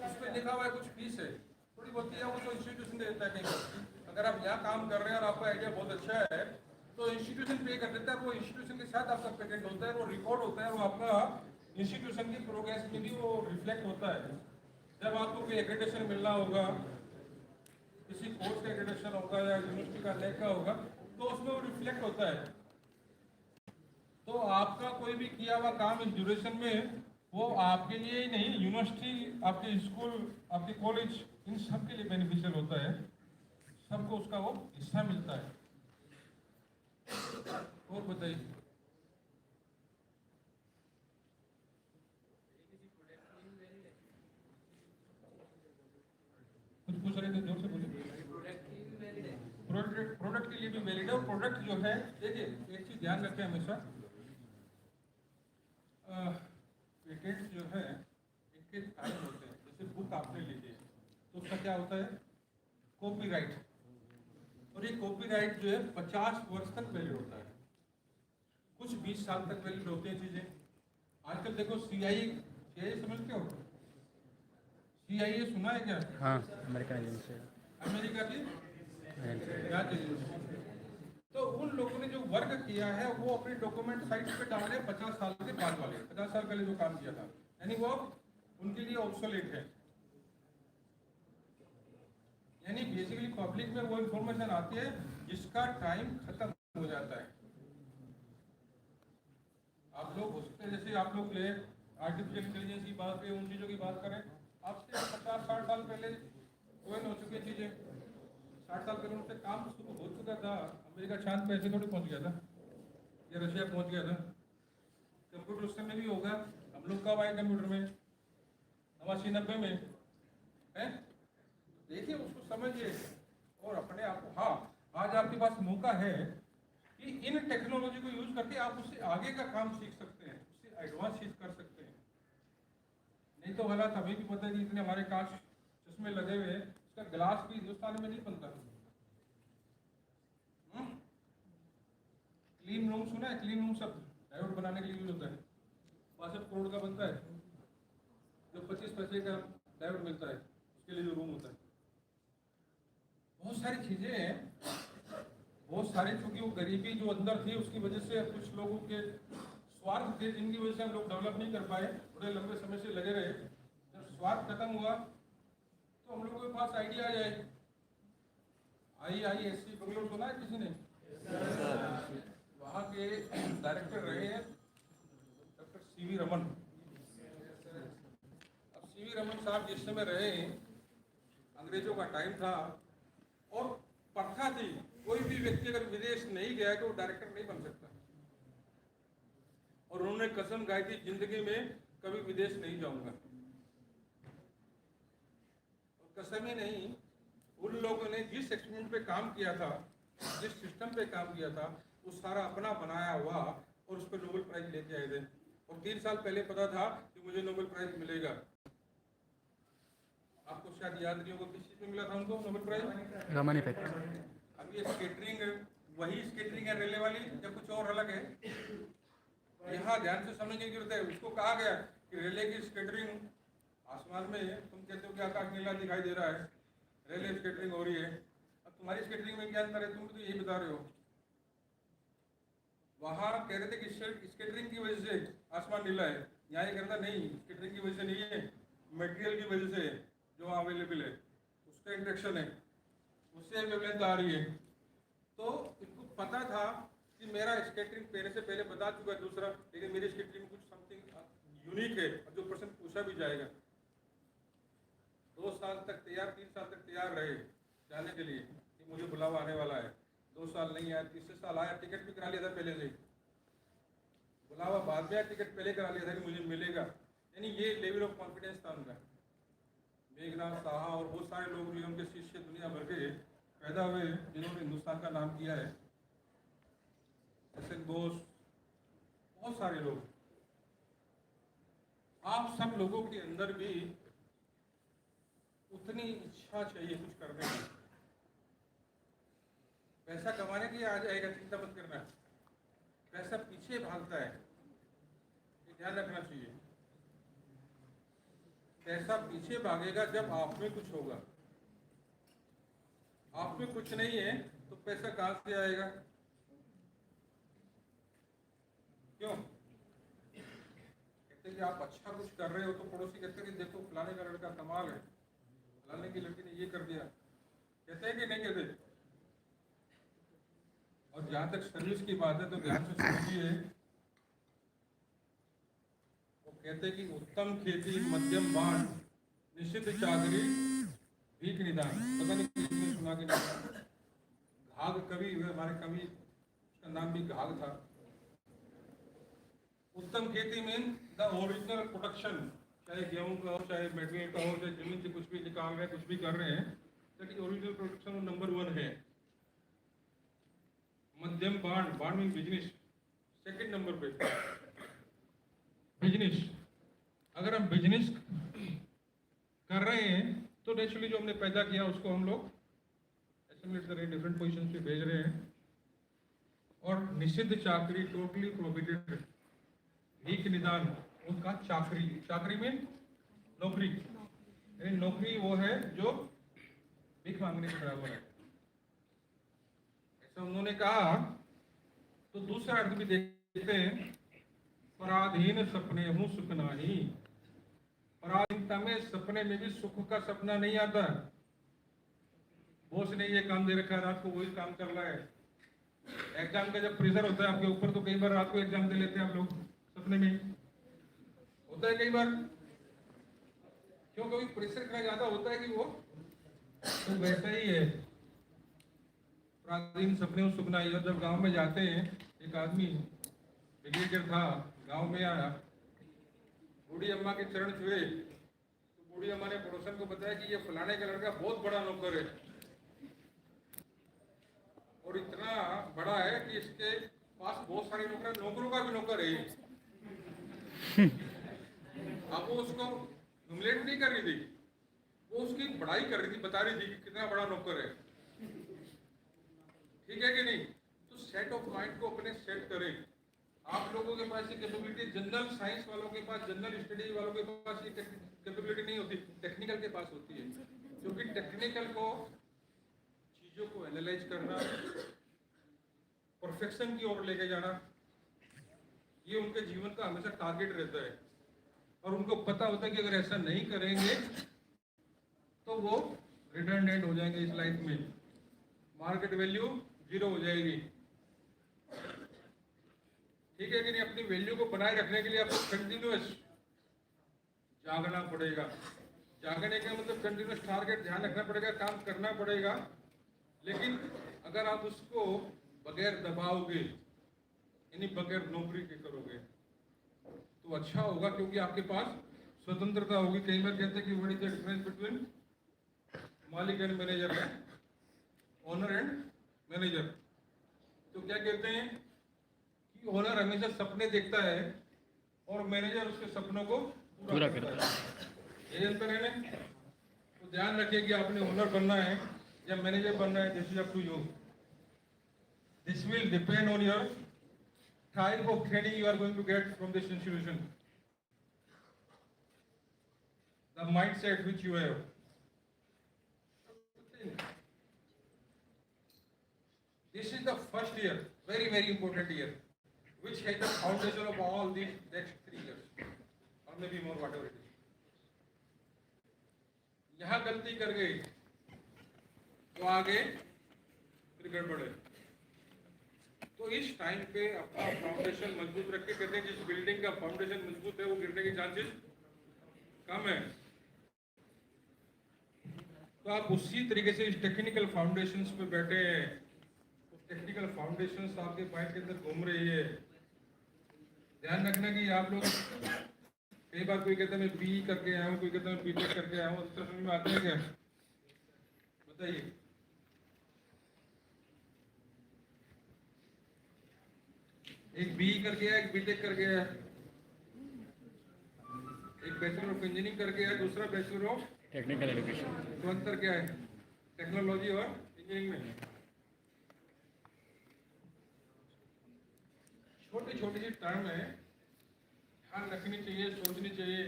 Speaker 1: उसमें लिखा हुआ है कुछ फीस है, थोड़ी बहुत दिया, वो तो इंस्टीट्यूशन देता है कहीं। अगर आप यहाँ काम कर रहे हैं और आपका आइडिया बहुत अच्छा है तो इंस्टीट्यूशन पे कर देता है, वो इंस्टीट्यूशन के साथ आपका पेटेंट होता है, वो रिकॉर्ड होता है, वो आपका इंस्टीट्यूशन की प्रोग्रेस में भी वो रिफ्लेक्ट होता है। जब आपको कोई एक्रेडिटेशन मिलना होगा, किसी कोर्स का एक्रेडिटेशन होगा या यूनिवर्सिटी का लेक का होगा, तो उसमें वो रिफ्लेक्ट होता है। तो आपका कोई भी किया हुआ काम इस ड्यूरेशन में वो आपके लिए ही नहीं, यूनिवर्सिटी, आपके स्कूल, आपके कॉलेज, इन सब के लिए बेनिफिशियल होता है, सबको उसका वो हिस्सा मिलता है। और बताइए, कुछ पूछ रहे थे, जोर से बोलिए। प्रोडक्ट के लिए भी वैलिड है। और प्रोडक्ट जो है, देखिए एक चीज ध्यान रखें हमेशा, पेटेंट जो है इनके टाइम होते हैं। जैसे बुक आपने लिखी है तो उसका क्या होता है? कॉपीराइट। और ये कॉपीराइट जो है 50 वर्ष तक वैलिड होता है, कुछ 20 साल तक वैलिड होती हैं चीजें। आजकल देखो सीआईए समझते हो? सीआईए सुना है क्या?
Speaker 3: हाँ, अमेरिकन एजेंसी।
Speaker 1: अमेरिका की जांच एजेंसी। तो उन लोगों ने जो वर्क किया है वो अपने डॉक्यूमेंट साइट पे डाले 50 साल के बाद वाले, 50 साल पहले जो काम किया था, यानी वो उनके लिए ऑब्सोलेट है। यानी बेसिकली पब्लिक में वो इंफॉर्मेशन आती है जिसका टाइम खत्म हो जाता है। आप लोग हो सकते हैं, जैसे आप लोग ले आर्टिफिशियल इंटेलिजेंस की बात करें, उन चीज़ों की बात करें, आपसे 50-60 साल पहले कोई हो चुकी चीज़ें, 60 साल पहले उनसे काम शुरू हो चुका था। अमेरिका चांद पे ऐसे थोड़ी पहुंच गया था या रशिया पहुंच गया था। कंप्यूटर उस समय भी होगा। हम लोग कब आए कंप्यूटर में? 89-90 में है। देखिए उसको समझिए और अपने आप को, हाँ आज आपके पास मौका है कि इन टेक्नोलॉजी को यूज करके आप उससे आगे का काम सीख सकते हैं, उससे एडवांस चीज कर सकते हैं। नहीं तो हालात हमें भी पता है कि इतने हमारे कांच चश्मे लगे हुए हैं, उसका ग्लास भी हिंदुस्तान में नहीं बनता। क्लीन रूम सुना है? क्लीन रूम सब डायोड बनाने के लिए यूज होता है, 62 करोड़ का बनता है। जो 25 पैसे का प्राइवेट मिलता है, उसके लिए जो रूम होता है, बहुत सारी चीज़ें हैं, बहुत सारी, चूंकि वो गरीबी जो अंदर थी उसकी वजह से कुछ लोगों के स्वार्थ थे जिनकी वजह से हम लोग डेवलप नहीं कर पाए, बड़े लंबे समय से लगे रहे। जब स्वार्थ खत्म हुआ तो हम लोगों के पास आइडिया आ जाए। IISc बेंगलोर सुना है किसी ने? वहाँ के डायरेक्टर रहे हैं डॉक्टर CV रमन। अब CV रमन साहब जिस समय रहे, अंग्रेजों का टाइम था और प्रथा थी, कोई भी व्यक्ति अगर विदेश नहीं गया तो वो डायरेक्टर नहीं बन सकता। और उन्होंने कसम खाई थी, जिंदगी में कभी विदेश नहीं जाऊंगा। और कसम ही नहीं, उन लोगों ने जिस एक्सपेरिमेंट पे काम किया था, जिस सिस्टम पे काम किया था, वो सारा अपना बनाया हुआ और उस पर नोबेल प्राइज लेके आए थे। और 3 साल पहले पता था कि मुझे नोबेल प्राइज मिलेगा। आपको शायद याद नहीं होगा किस चीज में मिला था उनको नोबेल प्राइज?
Speaker 3: रमन इफेक्ट।
Speaker 1: अब ये स्केटरिंग, वही स्केटरिंग है रेले वाली या कुछ और अलग है? यहाँ ध्यान से समझने की जरूरत है। उसको कहा गया कि रेले की स्केटरिंग आसमान में, तुम कहते हो कि आकाश नीला दिखाई दे रहा है, रेले स्केटरिंग हो रही है। अब तुम्हारी स्केटरिंग में क्या अंतर है? तुम तो यही बता रहे हो। वहाँ कह रहे थे कि स्केटरिंग की वजह से आसमान नीला है, यहाँ ये कहता नहीं, स्केटरिंग की वजह से नहीं है, मटेरियल की वजह से जो अवेलेबल है, उसका इंट्रैक्शन है, उससे वेवलेंथ आ रही है। तो इनको पता था कि मेरा स्केटरिंग पहले से पहले बता चुका है दूसरा, लेकिन मेरी स्केटरिंग में कुछ समथिंग यूनिक है और जो पर्सन पूछा भी जाएगा। 2 साल तक तैयार, 3 साल तक तैयार रहे जाने के लिए कि मुझे बुलावा आने वाला है। 2 साल नहीं आया, तीसरे साल आया, टिकट भी करा लिया था पहले से, बुलावा बाद में आया, टिकट पहले करा लिया था कि मुझे मिलेगा। यानी ये लेवल ऑफ कॉन्फिडेंस था उनका। मेघनाथ साहा और बहुत सारे लोग जो उनके शिष्य दुनिया भर के पैदा हुए जिन्होंने हिंदुस्तान का नाम किया है, SN बोस, बहुत सारे लोग। आप सब लोगों के अंदर भी उतनी इच्छा चाहिए कुछ करने की। पैसा कमाने के लिए आ जाएगा, चिंता मत करना। पैसा पीछे भागता है, ये ध्यान रखना चाहिए। पैसा पीछे भागेगा जब आप में कुछ होगा। आप में कुछ नहीं है तो पैसा कहां से आएगा? क्यों? कहते कि आप अच्छा कुछ कर रहे हो तो पड़ोसी कहते कि देखो फलाने का लड़का कमाल है, फलाने की लड़की ने ये कर दिया। कहते हैं कि नहीं कहते? और जहां तक सर्विस की बात है तो ध्यान से समझिए, वो कहते हैं कि उत्तम खेती, मध्यम बाण, निश्चित चाकरी, भीख निदान। पता नहीं किसने सुना कि नहीं। घाघ कवि हुए हमारे कवि, उसका नाम भी घाघ था। उत्तम खेती मीन द ओरिजिनल प्रोडक्शन, चाहे गेहूं का हो, चाहे मेटेरियल का हो, चाहे जमीन से कुछ भी निकाल रहे हैं, कुछ भी कर रहे हैं, that is original production number 1 है। मध्यम बाण, बाण मीन बिजनेस, सेकंड नंबर पे बिजनेस। अगर हम बिजनेस कर रहे हैं तो नेचुरली जो हमने पैदा किया उसको हम लोग एस्टिमेट कर रहे हैं, डिफरेंट पोजीशन पे भेज रहे हैं। और निषिद्ध चाकरी, टोटली प्रोहिबिटेड। भीख निदान, उसका चाकरी, चाकरी में नौकरी, यानी नौकरी वो है जो भीख मांगने के बराबर है, ऐसा उन्होंने कहा। तो दूसरा अर्थ भी देखते हैं, पराधीन सपने हूं सुख नाही। पराधीनता में, सपने में भी सुख का सपना नहीं आता। बॉस ने ये काम दे रखा है, रात को वही काम कर रहा है। एग्जाम का जब प्रेशर होता है आपके ऊपर तो कई बार रात को एग्जाम दे लेते हैं आप लोग, सपने में होता है कई बार। क्यों? क्योंकि प्रेशर इतना ज्यादा होता है कि वो तो वैसा ही है। प्राचीन सपने और सुपना। और जब गांव में जाते हैं, एक आदमी ब्रिगेडियर था, गांव में आया, बूढ़ी अम्मा के चरण छुए तो बूढ़ी अम्मा ने पड़ोसन को बताया कि ये फलाने का लड़का बहुत बड़ा नौकर है और इतना बड़ा है कि इसके पास बहुत सारे नौकर, नौकरों का भी नौकर है। अब वो उसको ह्यूमिलेट नहीं कर रही थी, वो उसकी बड़ाई कर रही थी, बता रही थी कि कितना बड़ा नौकर है। ठीक है कि नहीं? तो सेट ऑफ माइंड को अपने सेट करें। आप लोगों के के पास ये कैपेबिलिटी, जनरल साइंस वालों के पास, जनरल स्टडी वालों के पास ये कैपेबिलिटी नहीं होती, टेक्निकल के पास होती है। क्योंकि टेक्निकल को चीज़ों को एनालाइज करना, परफेक्शन की ओर लेके जाना, ये उनके जीवन का हमेशा टारगेट रहता है। और उनको पता होता है कि अगर ऐसा नहीं करेंगे तो वो रिडंडेंट हो जाएंगे इस लाइफ में, मार्केट वैल्यू 0 हो जाएगी। ठीक है कि नहीं? अपनी वैल्यू को बनाए रखने के लिए आपको कंटिन्यूअस जागना पड़ेगा। जागने का मतलब कंटिन्यूअस टारगेट ध्यान रखना पड़ेगा, काम करना पड़ेगा। लेकिन अगर आप उसको बगैर दबाओगे, यानी बगैर नौकरी के करोगे, तो अच्छा होगा, क्योंकि आपके पास स्वतंत्रता होगी। कई बार कहते हैं कि what is the difference between मालिक एंड मैनेजर है, ओनर एंड मैनेजर। तो क्या कहते हैं कि ओनर हमेशा सपने देखता है और मैनेजर उसके सपनों को पूरा करता है। ये अंतर है ना? तो ध्यान रखिए कि आपने ओनर बनना है या मैनेजर बनना है, this is up to you. This will depend on your type of training you are going to get from this institution, the mindset which you have. This is the first year, very very important year, which has the foundation of all these next 3 years or maybe more, whatever it is. यहाँ गलती कर गई तो आगे फिर गड़बड़ है। तो इस टाइम पे अपना फाउंडेशन मजबूत रख के, कहते हैं जिस बिल्डिंग का फाउंडेशन मजबूत है वो गिरने की चांसेस कम है। तो आप उसी तरीके से इस टेक्निकल फाउंडेशंस पे बैठे हैं, तो टेक्निकल फाउंडेशंस आपके माइंड के अंदर घूम रही है। ध्यान रखना कि आप लोग, कई बार कोई कहता है मैं बी करके आया हूँ, कोई कहता है मैं बीटेक करके आया हूँ, तो समझ में आता है क्या? बताइए। एक बी करके आया, एक बीटेक करके आया, एक बैचलर ऑफ इंजीनियरिंग करके आया, दूसरा बैचलर ऑफ
Speaker 3: टेक्निकल एजुकेशन।
Speaker 1: तो अंतर क्या है टेक्नोलॉजी और इंजीनियरिंग में? छोटी छोटी सी टर्म है, ध्यान रखनी चाहिए, सोचनी चाहिए,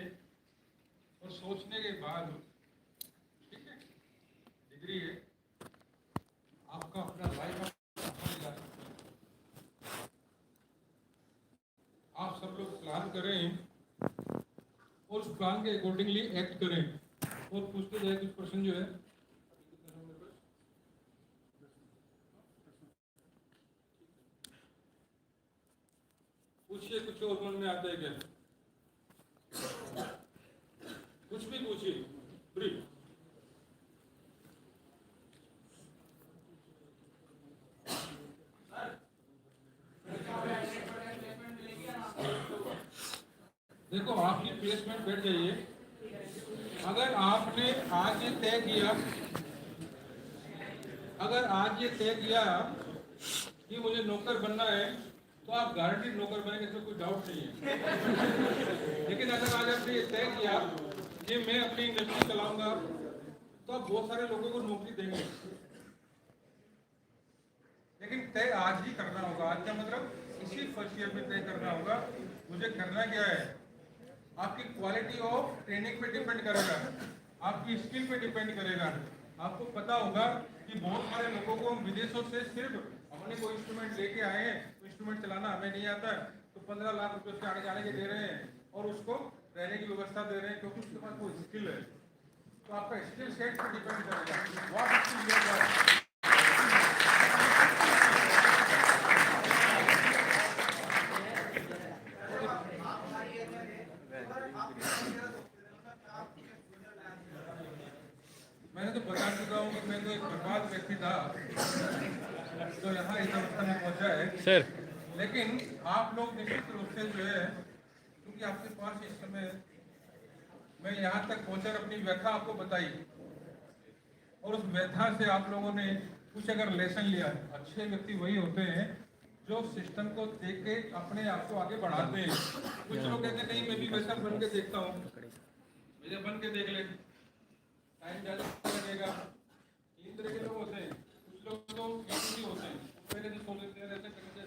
Speaker 1: और सोचने के बाद, ठीक है, डिग्री है आपका अपना लाइफ आप सब लोग प्लान करें और उस प्लान के अकॉर्डिंगली एक्ट करें। और पूछते जाए कुछ प्रश्न जो है, पूछिए, कुछ और मन में आता है क्या? कुछ भी पूछिए, फ्री। देखो, आपकी प्लेसमेंट बैठ जाइए। अगर आपने आज ये तय किया, अगर आज ये तय किया कि मुझे नौकर बनना है, तो आप गारंटी नौकर बनेंगे, इसमें कोई डाउट नहीं है। लेकिन अगर आज आपने ये तय किया कि मैं अपनी इंडस्ट्री चलाऊंगा, तो आप बहुत सारे लोगों को नौकरी देंगे। लेकिन तय आज ही करना होगा। आज का मतलब इसी फर्स्ट ईयर में तय करना होगा मुझे करना क्या है। आपकी क्वालिटी ऑफ ट्रेनिंग पे डिपेंड करेगा, आपकी स्किल पे डिपेंड करेगा। आपको पता होगा कि बहुत सारे लोगों को हम विदेशों से सिर्फ हमने कोई इंस्ट्रूमेंट लेके आए हैं, तो इंस्ट्रूमेंट चलाना हमें नहीं आता है, तो 15 लाख रुपए उसके आने जाने के दे रहे हैं और उसको रहने की व्यवस्था दे रहे हैं, क्योंकि उसके पास कोई स्किल है। तो आपका स्किल सेट पे डिपेंड करेगा व्हाट स्किल यू हैव। मैंने तो बता चुका हूँ कि मैं तो एक बर्बाद व्यक्ति था जो यहाँ इस अवस्था में पहुँचा है
Speaker 3: सर।
Speaker 1: लेकिन आप लोग निश्चित रूप से जो है, क्योंकि आपके पास इस समय मैं यहाँ तक पहुँचा, अपनी व्यथा आपको बताई, और उस व्यथा से आप लोगों ने कुछ अगर लेसन लिया। अच्छे व्यक्ति वही होते हैं जो सिस्टम को देख के अपने आप को आगे बढ़ाते हैं। कुछ लोग कहते हैं नहीं मैं भी वैसा बन के देखता हूँ, मुझे बन के देख ले, टाइम ज़्यादा लगेगा। 3 तरह के लोग होते हैं। कुछ लोग तो होते हैं, पहले तो सोच लेते हैं ऐसे करके,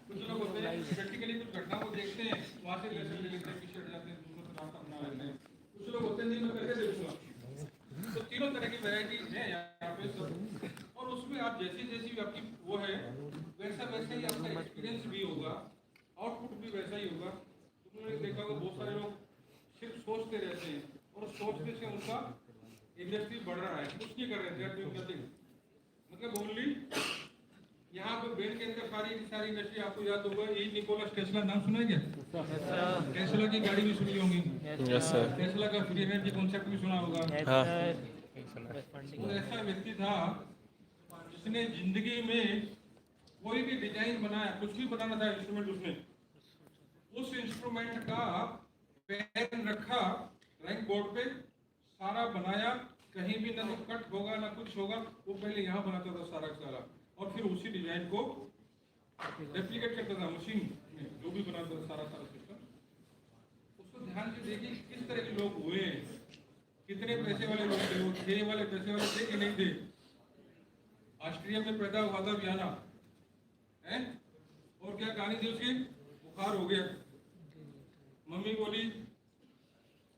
Speaker 1: कुछ लोग होते हैं वहाँ से लेसन ले लेते हैं, पीछे हट जाते हैं, दूसरों से रास्ता अपना लेते हैं। कुछ लोग होते हैं जिनमें करके दे दूंगा। तो तीनों तरह की वैरायटीज है यहाँ पे सब, और उसमें आप जैसी जैसी आपकी वो है वैसा वैसा ही आपका एक्सपीरियंस भी होगा, आउटपुट भी वैसा ही होगा। तुमने देखा होगा बहुत सारे लोग सिर्फ सोचते रहते हैं और सोचने से उनका इंडस्ट्री बढ़ रहा है, कुछ नहीं कर रहे थे। मतलब ओनली यहाँ पे बेल के अंदर सारी इंडस्ट्री आपको याद होगा, यही निकोलस टेस्ला, नाम सुना है क्या? टेस्ला की गाड़ी भी सुनी होगी, टेस्ला का फ्री एनर्जी कॉन्सेप्ट भी सुना होगा। तो ऐसा व्यक्ति था जिसने जिंदगी में कोई भी डिजाइन बनाया, कुछ भी बनाना था इंस्ट्रूमेंट, उसने उस इंस्ट्रूमेंट का पेन रखा ड्राइंग बोर्ड पे, सारा बनाया, कहीं भी ना तो कट होगा ना कुछ होगा, वो पहले यहाँ बनाता था सारा का सारा, और फिर उसी डिजाइन को रेप्लिकेट करता था मशीन में, जो भी बनाता था सारा सिस्टम। उसको ध्यान से देखिए किस तरह के लोग हुए हैं, कितने पैसे वाले लोग थे, वो थे वाले पैसे वाले थे कि नहीं थे। ऑस्ट्रिया में पैदा हुआ था वियना है, और क्या कहानी थी उसकी, बुखार हो गया, मम्मी बोली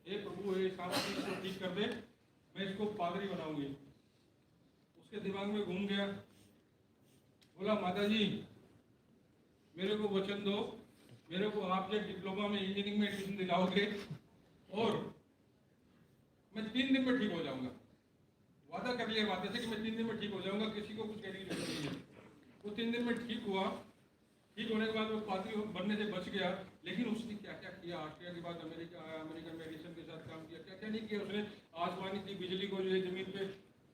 Speaker 1: हे प्रभु हे सांप इसको ठीक कर दे, मैं इसको पादरी बनाऊंगी। उसके दिमाग में घूम गया, बोला माता जी मेरे को वचन दो, मेरे को आप जब डिप्लोमा में इंजीनियरिंग में एडमिशन दिलाओगे और मैं 3 दिन में ठीक हो जाऊंगा। वादा कर लिया माता से कि मैं 3 दिन में ठीक हो जाऊंगा, किसी को कुछ कहने की जरूरत नहीं है। वो 3 दिन में ठीक हुआ, ठीक होने के बाद वो पादरी बनने से बच गया। लेकिन उसने क्या क्या किया, ऑस्ट्रिया के बाद अमेरिका आया, अमेरिकन मेडिसिन के साथ काम किया, क्या क्या नहीं किया उसने। आसमानी की बिजली को जो है जमीन पे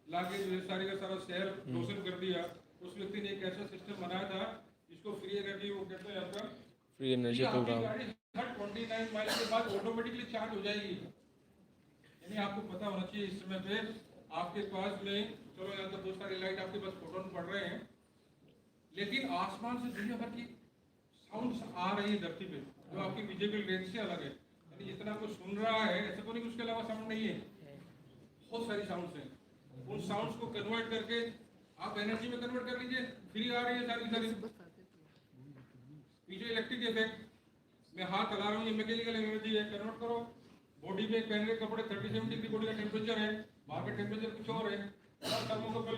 Speaker 1: लाके जो है सारे का सारा शहर रोशन कर दिया। उस व्यक्ति ने एक ऐसा सिस्टम बनाया था जिसको फ्री एनर्जी, वो कहते हैं आपका
Speaker 3: फ्री एनर्जी प्रोग्राम,
Speaker 1: हर 29 माइल के बाद ऑटोमेटिकली चार्ज हो जाएगी। यानी आपको पता होना चाहिए इस समय पे आपके पास में, चलो यहाँ तो बहुत सारी लाइट आपके पास फोटोन पड़ रहे हैं, लेकिन आसमान से दुनिया भर की साउंड्स आ रही है धरती पे, जो आपकी विजिबल रेंज से अलग है। यानी जितना कुछ सुन रहा है ऐसा तो नहीं उसके अलावा साउंड नहीं है, बहुत सारी साउंड्स हैं। उन साउंड्स को कन्वर्ट करके आप एनर्जी में कन्वर्ट कर लीजिए, फ्री आ रही है सारी। पीछे इलेक्ट्रिक इफेक्ट, मैं हाथ हला रहा हूँ, ये मैकेनिकल एनर्जी है, कन्वर्ट करो। बॉडी में पहन के कपड़े 37 डिग्री बॉडी का टेम्परेचर है, बाहर का टेम्परेचर कुछ और है, थर्मोकपल,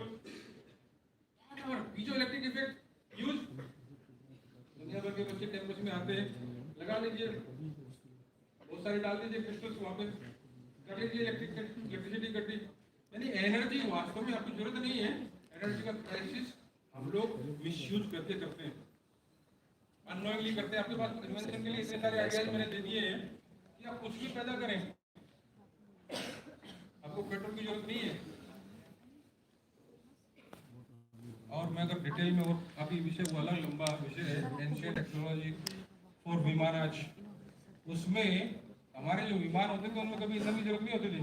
Speaker 1: पीछे इलेक्ट्रिक इफेक्ट यूज। दुनिया भर के बच्चे कैंपस में आते हैं, लगा लीजिए, बहुत सारे डाल दीजिए क्रिस्टल्स वहाँ पे, कर लीजिए इलेक्ट्रिसिटी कर दी। यानी एनर्जी वास्तव में आपकी जरूरत नहीं है, एनर्जी का क्राइसिस हम लोग मिसयूज करके करते हैं, अननोइंगली करते हैं। आपके पास इन्वेंशन के लिए इतने सारे आइडियाज मैंने दे दिए हैं कि आप कुछ भी पैदा करें, आपको पेट्रोल की जरूरत नहीं है। और मैं अगर डिटेल में, और काफी विषय वाला लंबा विषय है, एंशिएंट टेक्नोलॉजी फॉर विमानाज, उसमें हमारे जो विमान होते थे उनमें कभी ईंधन की जरूरत नहीं होती थी।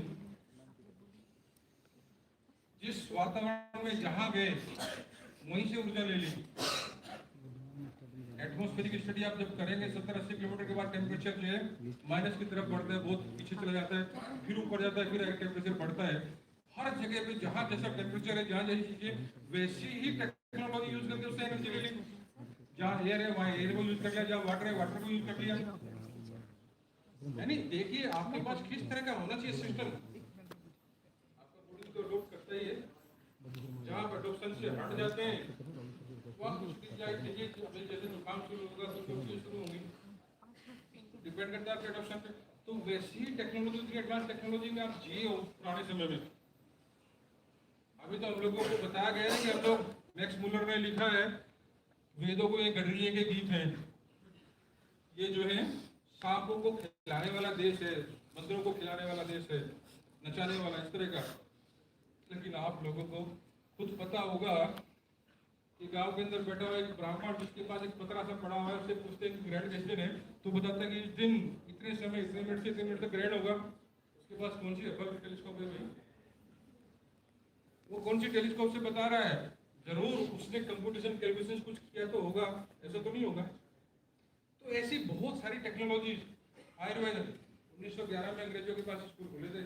Speaker 1: जिस वातावरण में जहां गए वहीं से ऊर्जा ले ली। एटमॉस्फेरिक स्टडी आप जब करेंगे 70-80 किलोमीटर के बाद टेम्परेचर जो है माइनस की तरफ बढ़ता है, बहुत पीछे चला जाता है, फिर ऊपर जाता है, फिर टेम्परेचर बढ़ता है। हर जगह पे जहाँ जैसा टेम्परेचर है, जहाँ जैसी चीजें, वैसी ही टेक्नोलॉजी यूज करके उससे एनर्जी ले ली। जहाँ एयर है वहाँ एयर को यूज कर लिया, जहाँ वाटर है वाटर को यूज कर लिया। यानी देखिए आपके पास किस तरह का होना चाहिए सिस्टम। आपका बॉडी तो अडॉप्ट करता ही है, जहाँ आप अडॉप्शन से हट जाते हैं वहाँ कुछ चीजें जैसे जुकाम शुरू होगा तो चीजें शुरू होंगी, डिपेंड करता है आपके अडॉप्शन पे। तो वैसी टेक्नोलॉजी, एडवांस टेक्नोलॉजी में आप जिए हो पुराने समय में। अभी तो हम लोगों को बताया गया है कि हम लोग, मैक्स मुलर ने लिखा है, वेदों को ये गडरिये के गीत हैं, ये जो है सांपों को खिलाने वाला देश है, बंदरों को खिलाने वाला देश है, नचाने वाला, इस तरह का। लेकिन आप लोगों को खुद पता होगा कि गांव के अंदर बैठा हुआ एक ब्राह्मण जिसके पास एक पतरा सा पड़ा हुआ है, उससे पूछते हैं कि ग्रहण किस दिन है, तो बताता है कि इस दिन इतने समय इतने मिनट से इतने मिनट तक ग्रहण होगा। उसके पास कौन सी हबल टेलीस्कोप है भाई, वो कौन सी टेलीस्कोप से बता रहा है? जरूर उसने कंप्यूटेशन कैलकुलेशन कुछ किया तो होगा, ऐसा तो नहीं होगा। तो ऐसी बहुत सारी टेक्नोलॉजी। आयुर्वेद 1911 में अंग्रेजों के पास स्कूल खुले थे,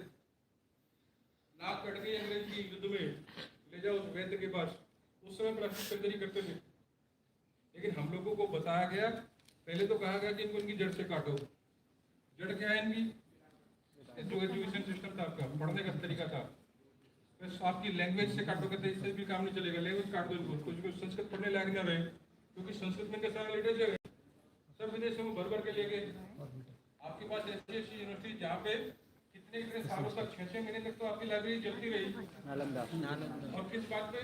Speaker 1: नाक कट गई अंग्रेज की युद्ध में, ले जाओ उस वैद्य के पास। उस समय प्लास्टिक सर्जरी करते थे, लेकिन हम लोगों को बताया गया, पहले तो कहा गया कि इनको इनकी जड़ से काटो, जड़ क्या है इनकी, जो एजुकेशन सिस्टम था आपका, पढ़ने का तरीका था, बस आपकी लैंग्वेज से काटोगे तो इससे भी काम नहीं चलेगा, लैंग्वेज काट दो इनको, कुछ संस्कृत पढ़ने लायक ना रहे, क्योंकि संस्कृत में सारा लिटरेचर है, सब विदेशों में भर भर के ले गए। आपके पास ऐसी ऐसी यूनिवर्सिटी जहाँ पे कितने सालों तक 6-6 महीने तक तो आपकी लाइब्रेरी चलती रही, और किस बात पे,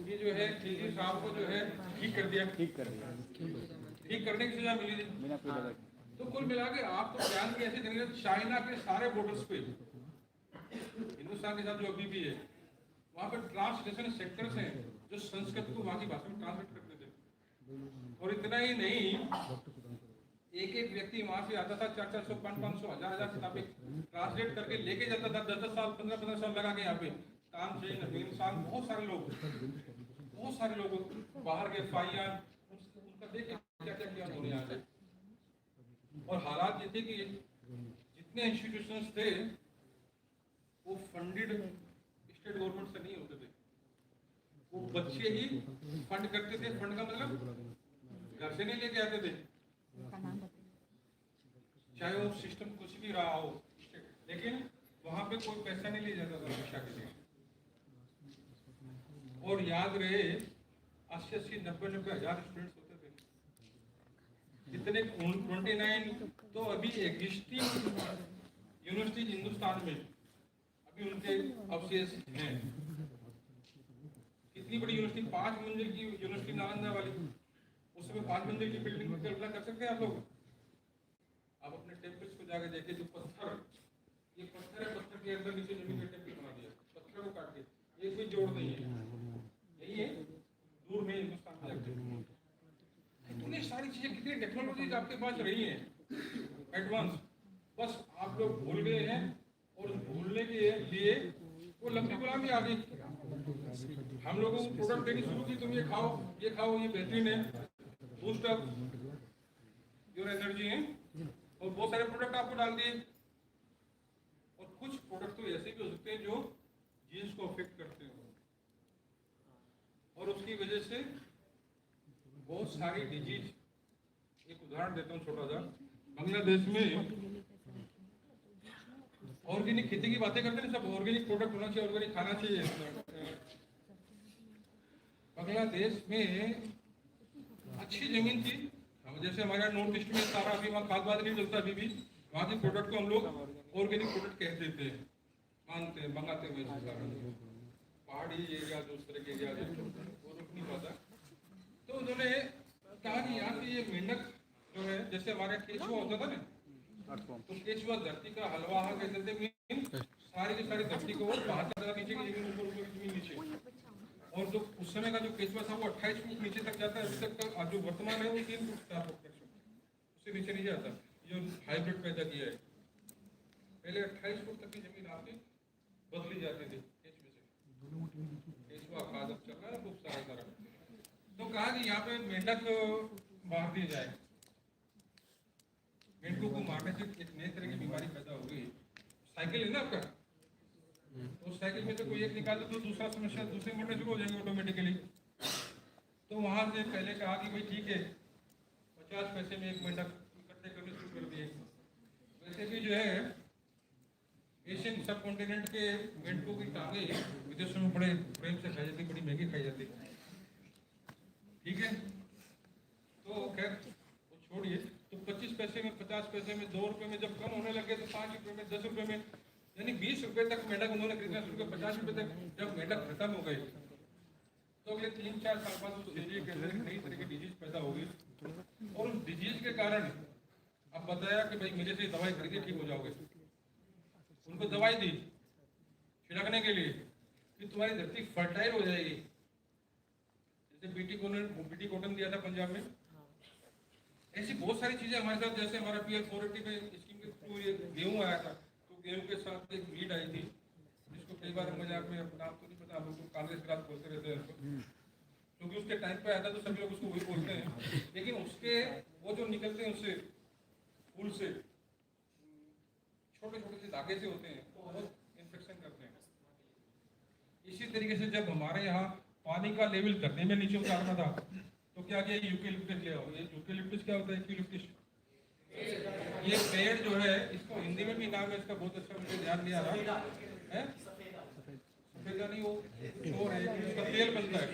Speaker 1: ये जो है खिलजी साहब को जो है ठीक कर दिया, ठीक करने की सजा मिली थी। तो कुल मिला के आप तो ज्ञान की ऐसी देंगे, चाइना के सारे बॉर्डर्स पे हिंदुस्तान के साथ जो अभी भी है, वहाँ पे ट्रांसलेशन सेक्टर्स हैं जो संस्कृत को वहाँ की भाषा में ट्रांसलेट करते थे। और इतना ही नहीं, एक एक व्यक्ति वहाँ से आता था, 400, 500, 1000 किताबें ट्रांसलेट करके लेके जाता था, 10 साल 15 साल लगा के यहाँ पे काम से इंसान, बहुत सारे लोग बाहर के फाइया, उनका देखे क्या क्या किया उन्होंने यहाँ पे। और हालात ये थे कि जितने इंस्टीट्यूशंस थे वो फंडेड स्टेट गवर्नमेंट से नहीं होते थे, वो बच्चे ही फंड करते थे। फंड का मतलब घर से नहीं लेके आते थे, चाहे वो सिस्टम कुछ भी रहा हो, लेकिन वहां पे कोई पैसा नहीं ले जाता था शिक्षा के लिए। और याद रहे 80-80, 90-90 हजार स्टूडेंट्स होते थे, इतने 29 तो अभी एग्जिस्टिंग यूनिवर्सिटी हिंदुस्तान में अभी उनके अवशेष हैं। कितनी बड़ी यूनिवर्सिटी, 5 मंजिल की यूनिवर्सिटी नालंदा वाली, उसमें 5 मंजिल की बिल्डिंग की कल्पना कर सकते हैं आप लोग? आप अपने टेम्पल्स को जाकर देखिए, जो पत्थर, ये पत्थर है, पत्थर के अंदर नीचे जमीन का टेम्पल बना दिया, पत्थर को काट के, एक भी जोड़ नहीं है, यही है दूर में हिंदुस्तान में जाकर। इतनी सारी चीजें, कितनी टेक्नोलॉजी आपके पास रही है एडवांस, बस आप लोग भूल गए हैं, और भूलने के लिए वो लंबी गुलामी आ गई। हम लोगों को प्रोडक्ट देनी शुरू की, तुम ये खाओ, ये बेहतरीन है, बूस्ट अप योर एनर्जी है, और बहुत सारे प्रोडक्ट आपको डाल दिए। और कुछ प्रोडक्ट तो ऐसे भी हो सकते हैं जो जीन्स को अफेक्ट करते हो, और उसकी वजह से बहुत सारी डिजीज। एक उदाहरण देता हूँ छोटा सा, बांग्लादेश में ऑर्गेनिक खेती की बातें करते हैं, सब ऑर्गेनिक प्रोडक्ट होना चाहिए, ऑर्गेनिक खाना चाहिए। बांग्लादेश में अच्छी जमीन थी, जैसे हमारे नॉर्थ ईस्ट में सारा अभी वहाँ खाद वाद नहीं चलता, अभी भी वहाँ के प्रोडक्ट को हम लोग ऑर्गेनिक प्रोडक्ट कह देते हैं, मानते हैं, मंगाते हैं। पहाड़ी एरिया, उस तरह के एरिया वो रुक नहीं पाता, तो उन्होंने कहा कि यहाँ की ये मेंढक जो है, जैसे हमारे केचुआ होता था ना, तो केचुआ धरती का हलवा कहते थे, मीन सारी की सारी धरती को बाहर नीचे की जमीन, ऊपर की जमीन नीचे। और जो उस समय का जो केचुआ था वो 28 फुट नीचे तक जाता है, अभी तक का जो वर्तमान है वो 3 फुट 4 फुट तक, उससे नीचे नहीं जाता। जो हाइब्रिड पैदा किया है, पहले 28 फुट तक की जमीन आपकी बदली जाती थी केचुए से। केचुआ खाद चल रहा है खूब सारा। तो कहा कि यहाँ पे मेंढक मार दिए जाए। मेंढकों को मारने से एक नई तरह की बीमारी पैदा हो गई। साइकिल है ना आपका, तो साइकिल में से कोई एक निकाल दो तो दूसरा समस्या, दूसरे मरने शुरू हो जाएंगे ऑटोमेटिकली। तो वहां से पहले कहा कि भाई ठीक है, 50 पैसे में एक मेंढक इकट्ठे करने शुरू कर दिए। वैसे भी जो है एशियन सब कॉन्टिनेंट के मेंढकों की टांगे विदेशों में बड़े प्रेम से खाई जाती, बड़ी महंगी खाई जाती, ठीक है। तो खैर वो छोड़िए, तो 25 पैसे में, 50 पैसे में, 2 रुपए में जब कम होने लगे तो 5 रुपए में, 10 रुपए में, यानी 20 रुपए तक मेंढक उन्होंने खरीदना शुरू किया। 50 रुपए तक जब मेंढक खत्म हो गए तो अगले 3-4 साल बाद उस एरिया के अंदर नई तरह की डिजीज पैदा हो गई, और उस डिजीज के कारण अब बताया कि भाई मेरे से दवाई खरीदे ठीक हो जाओगे। उनको दवाई दी छिड़कने के लिए कि तुम्हारी धरती फर्टाइल हो जाएगी, जैसे बीटी कॉटन दिया था पंजाब में। ऐसी बहुत सारी चीजें हमारे साथ, जैसे हमारा PL 480 में स्कीम के थ्रू ये गेहूं आया था, तो गेहूं के साथ एक मीट आई थी, जिसको कई बार मजाक में, नाम तो नहीं पता, हम लोग तो कांग्रेस के रात बोलते रहते हैं, क्योंकि उसके टाइम पे आया था तो सभी लोग उसको वही बोलते हैं, लेकिन उसके वो जो निकलते हैं उससे फूल से छोटे छोटे से धागे से होते हैं, तो बहुत इन्फेक्शन करते हैं। इसी तरीके से जब हमारे यहाँ पानी का लेवल धरती में नीचे उतारना था, तो क्या किया, यूकेलिप्टस ले आओ। ये यूकेलिप्टस क्या होता है, यूकेलिप्टस ये पेड़ जो है इसको हिंदी में भी नाम है इसका बहुत अच्छा, मुझे ध्यान नहीं आ रहा है, सफेदा नहीं, वो चोर है, उसका तेल बनता है,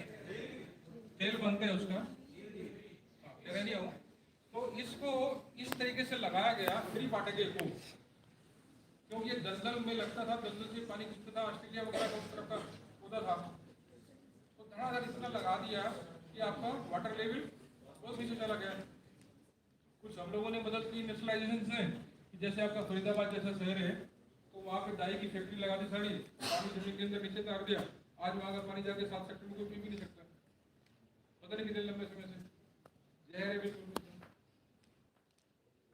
Speaker 1: तेल बनते हैं उसका, कह नहीं आऊँ। तो इसको इस तरीके से लगाया गया फ्री फाटके को, क्योंकि ये दलदल में लगता था, दलदल से पानी खींचता था, ऑस्ट्रेलिया वगैरह उस तरफ का होता था, तो धड़ाधड़ इतना लगा दिया कि आपका वाटर लेवल बहुत नीचे चला गया। कुछ हम लोगों ने मदद की नेशनलाइजेशन से, कि जैसे आपका फरीदाबाद जैसा शहर है तो वहाँ पे डाई की फैक्ट्री लगा दी सारी, पानी जमीन के अंदर नीचे उतार दिया, आज वहाँ का पानी जाके 7 सेक्टर में कोई पी भी नहीं सकता, पता नहीं कितने लंबे समय से जहर है बिल्कुल।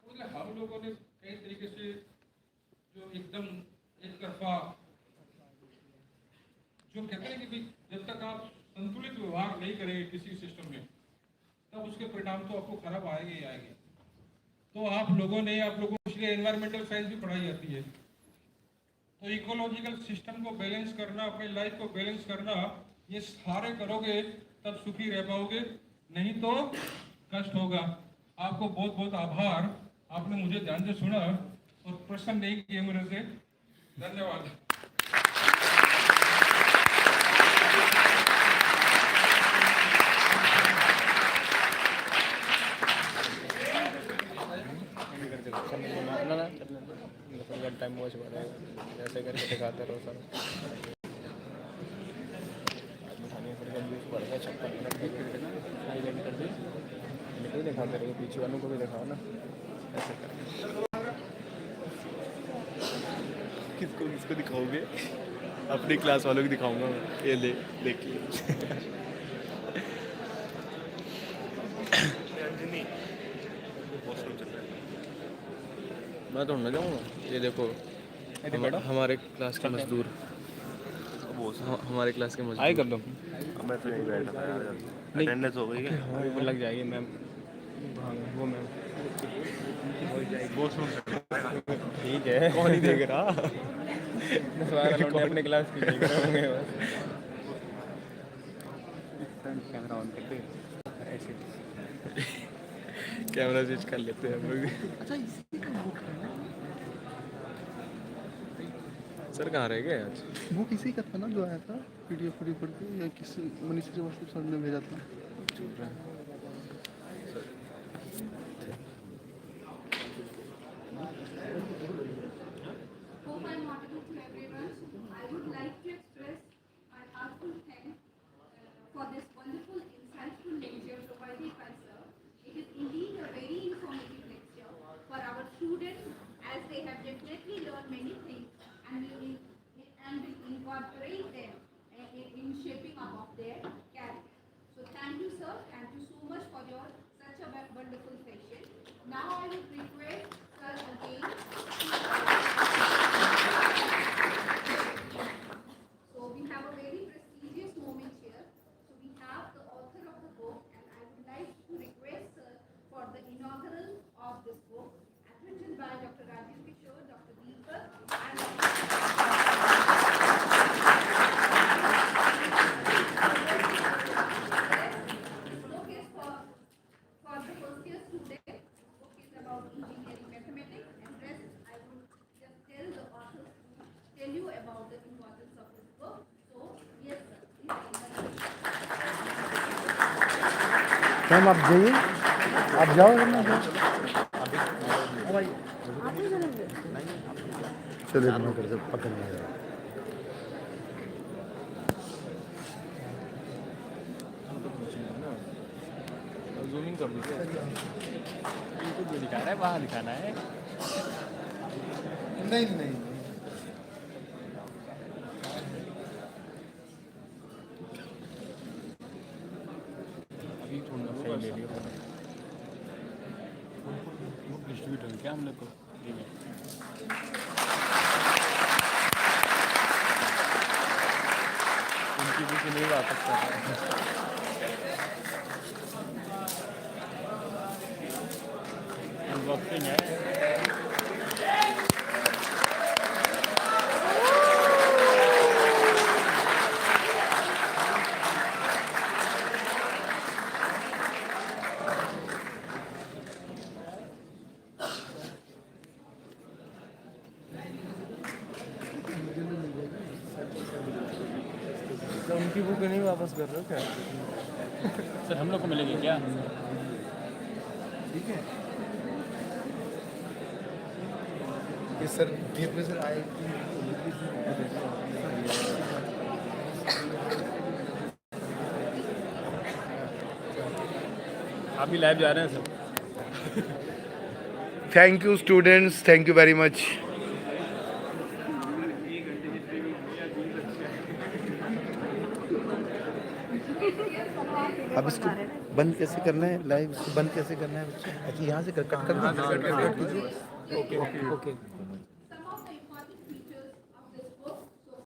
Speaker 1: मतलब हम लोगों ने कई तरीके से जो एकदम एक तरफा जो कहते हैं कि जब तक आप संतुलित व्यवहार नहीं करेंगे किसी सिस्टम में तब उसके परिणाम तो आपको खराब आएंगे ही आएंगे। तो आप लोगों को इसलिए एनवायरमेंटल साइंस भी पढ़ाई जाती है, तो इकोलॉजिकल सिस्टम को बैलेंस करना, अपने लाइफ को बैलेंस करना, ये सारे करोगे तब सुखी रह पाओगे, नहीं तो कष्ट होगा। आपको बहुत बहुत आभार, आपने मुझे ध्यान से सुना और प्रश्न नहीं किए मेरे से, धन्यवाद।
Speaker 3: टाइम वॉच बढ़ेगा, ऐसे करके दिखाते रहो सर। इनको भी दिखाते रहो, पीछे वालों को भी दिखाओ ना, ऐसे कर।
Speaker 6: किसको किसको दिखाओगे? अपनी क्लास वालों को दिखाऊंगा मैं, ये देखिए। मैं तो ना जाऊँगा, ये देखो हमारे क्लास के मजदूर, हमारे क्लास के मजदूर
Speaker 3: आए कर दो,
Speaker 6: मैं तो नहीं बैठा यार, अटेंडेंस हो गई है।
Speaker 3: वो लग जाएगी मैम, वो मैम ठीक है, कौन ही देख रहा। अपने क्लास की देख रहे होंगे बस। कैमरा ऑन करते
Speaker 6: कैमरा स्विच कर लेते हैं हम लोग। अच्छा सर कहाँ रह गए आज?
Speaker 7: वो किसी का था ना जो आया था PDF पढ़ के, या किसी मनीष श्रीवास्तव सर ने भेजा था।
Speaker 6: चुप रहे।
Speaker 8: Hope I'm audible to everyone. I would like to express my heartfelt thanks for this wonderful, insightful lecture provided by sir. It is indeed a very informative lecture for our students, as they have definitely learned many things and will incorporate them in shaping up of their career. So thank you, sir. Thank you so much for your such a wonderful session. Now I would request sir again. So we have a very prestigious moment here. So we have the author of the book, and I would like to request sir for the inaugural of this book, written by Dr. Rajesh Kishore, Dr. Deepak, and this book is for the first year student. Book is about engineering mathematics, and rest I would just tell the authors to tell you about the importance of this book. So yes sir, please.
Speaker 5: Ma'am आप जाइए, आप जाओ ना, चलो कर से पकड़ में
Speaker 3: जूमिंग कर दीजिए, इनको जो दिखा रहा है वहाँ दिखाना है।
Speaker 5: नहीं नहीं
Speaker 3: अभी थोड़ा सही ले लियो, डिस्ट्रीब्यूटर क्या हम लोग को उनकी भी नहीं आ सकता अनबॉक्सिंग है।
Speaker 7: की बुक नहीं वापस कर रहे हो क्या?
Speaker 3: सर हम लोग को मिलेगी क्या?
Speaker 7: ठीक है ये सर जेब में सर आए
Speaker 3: आप भी लाइव जा रहे हैं sir?
Speaker 5: Thank you students, thank you very much. अब इसको बंद कैसे करना है? लाइव इसको बंद कैसे करना है बच्चे? अच्छा यहाँ से कट करना है। Okay okay okay.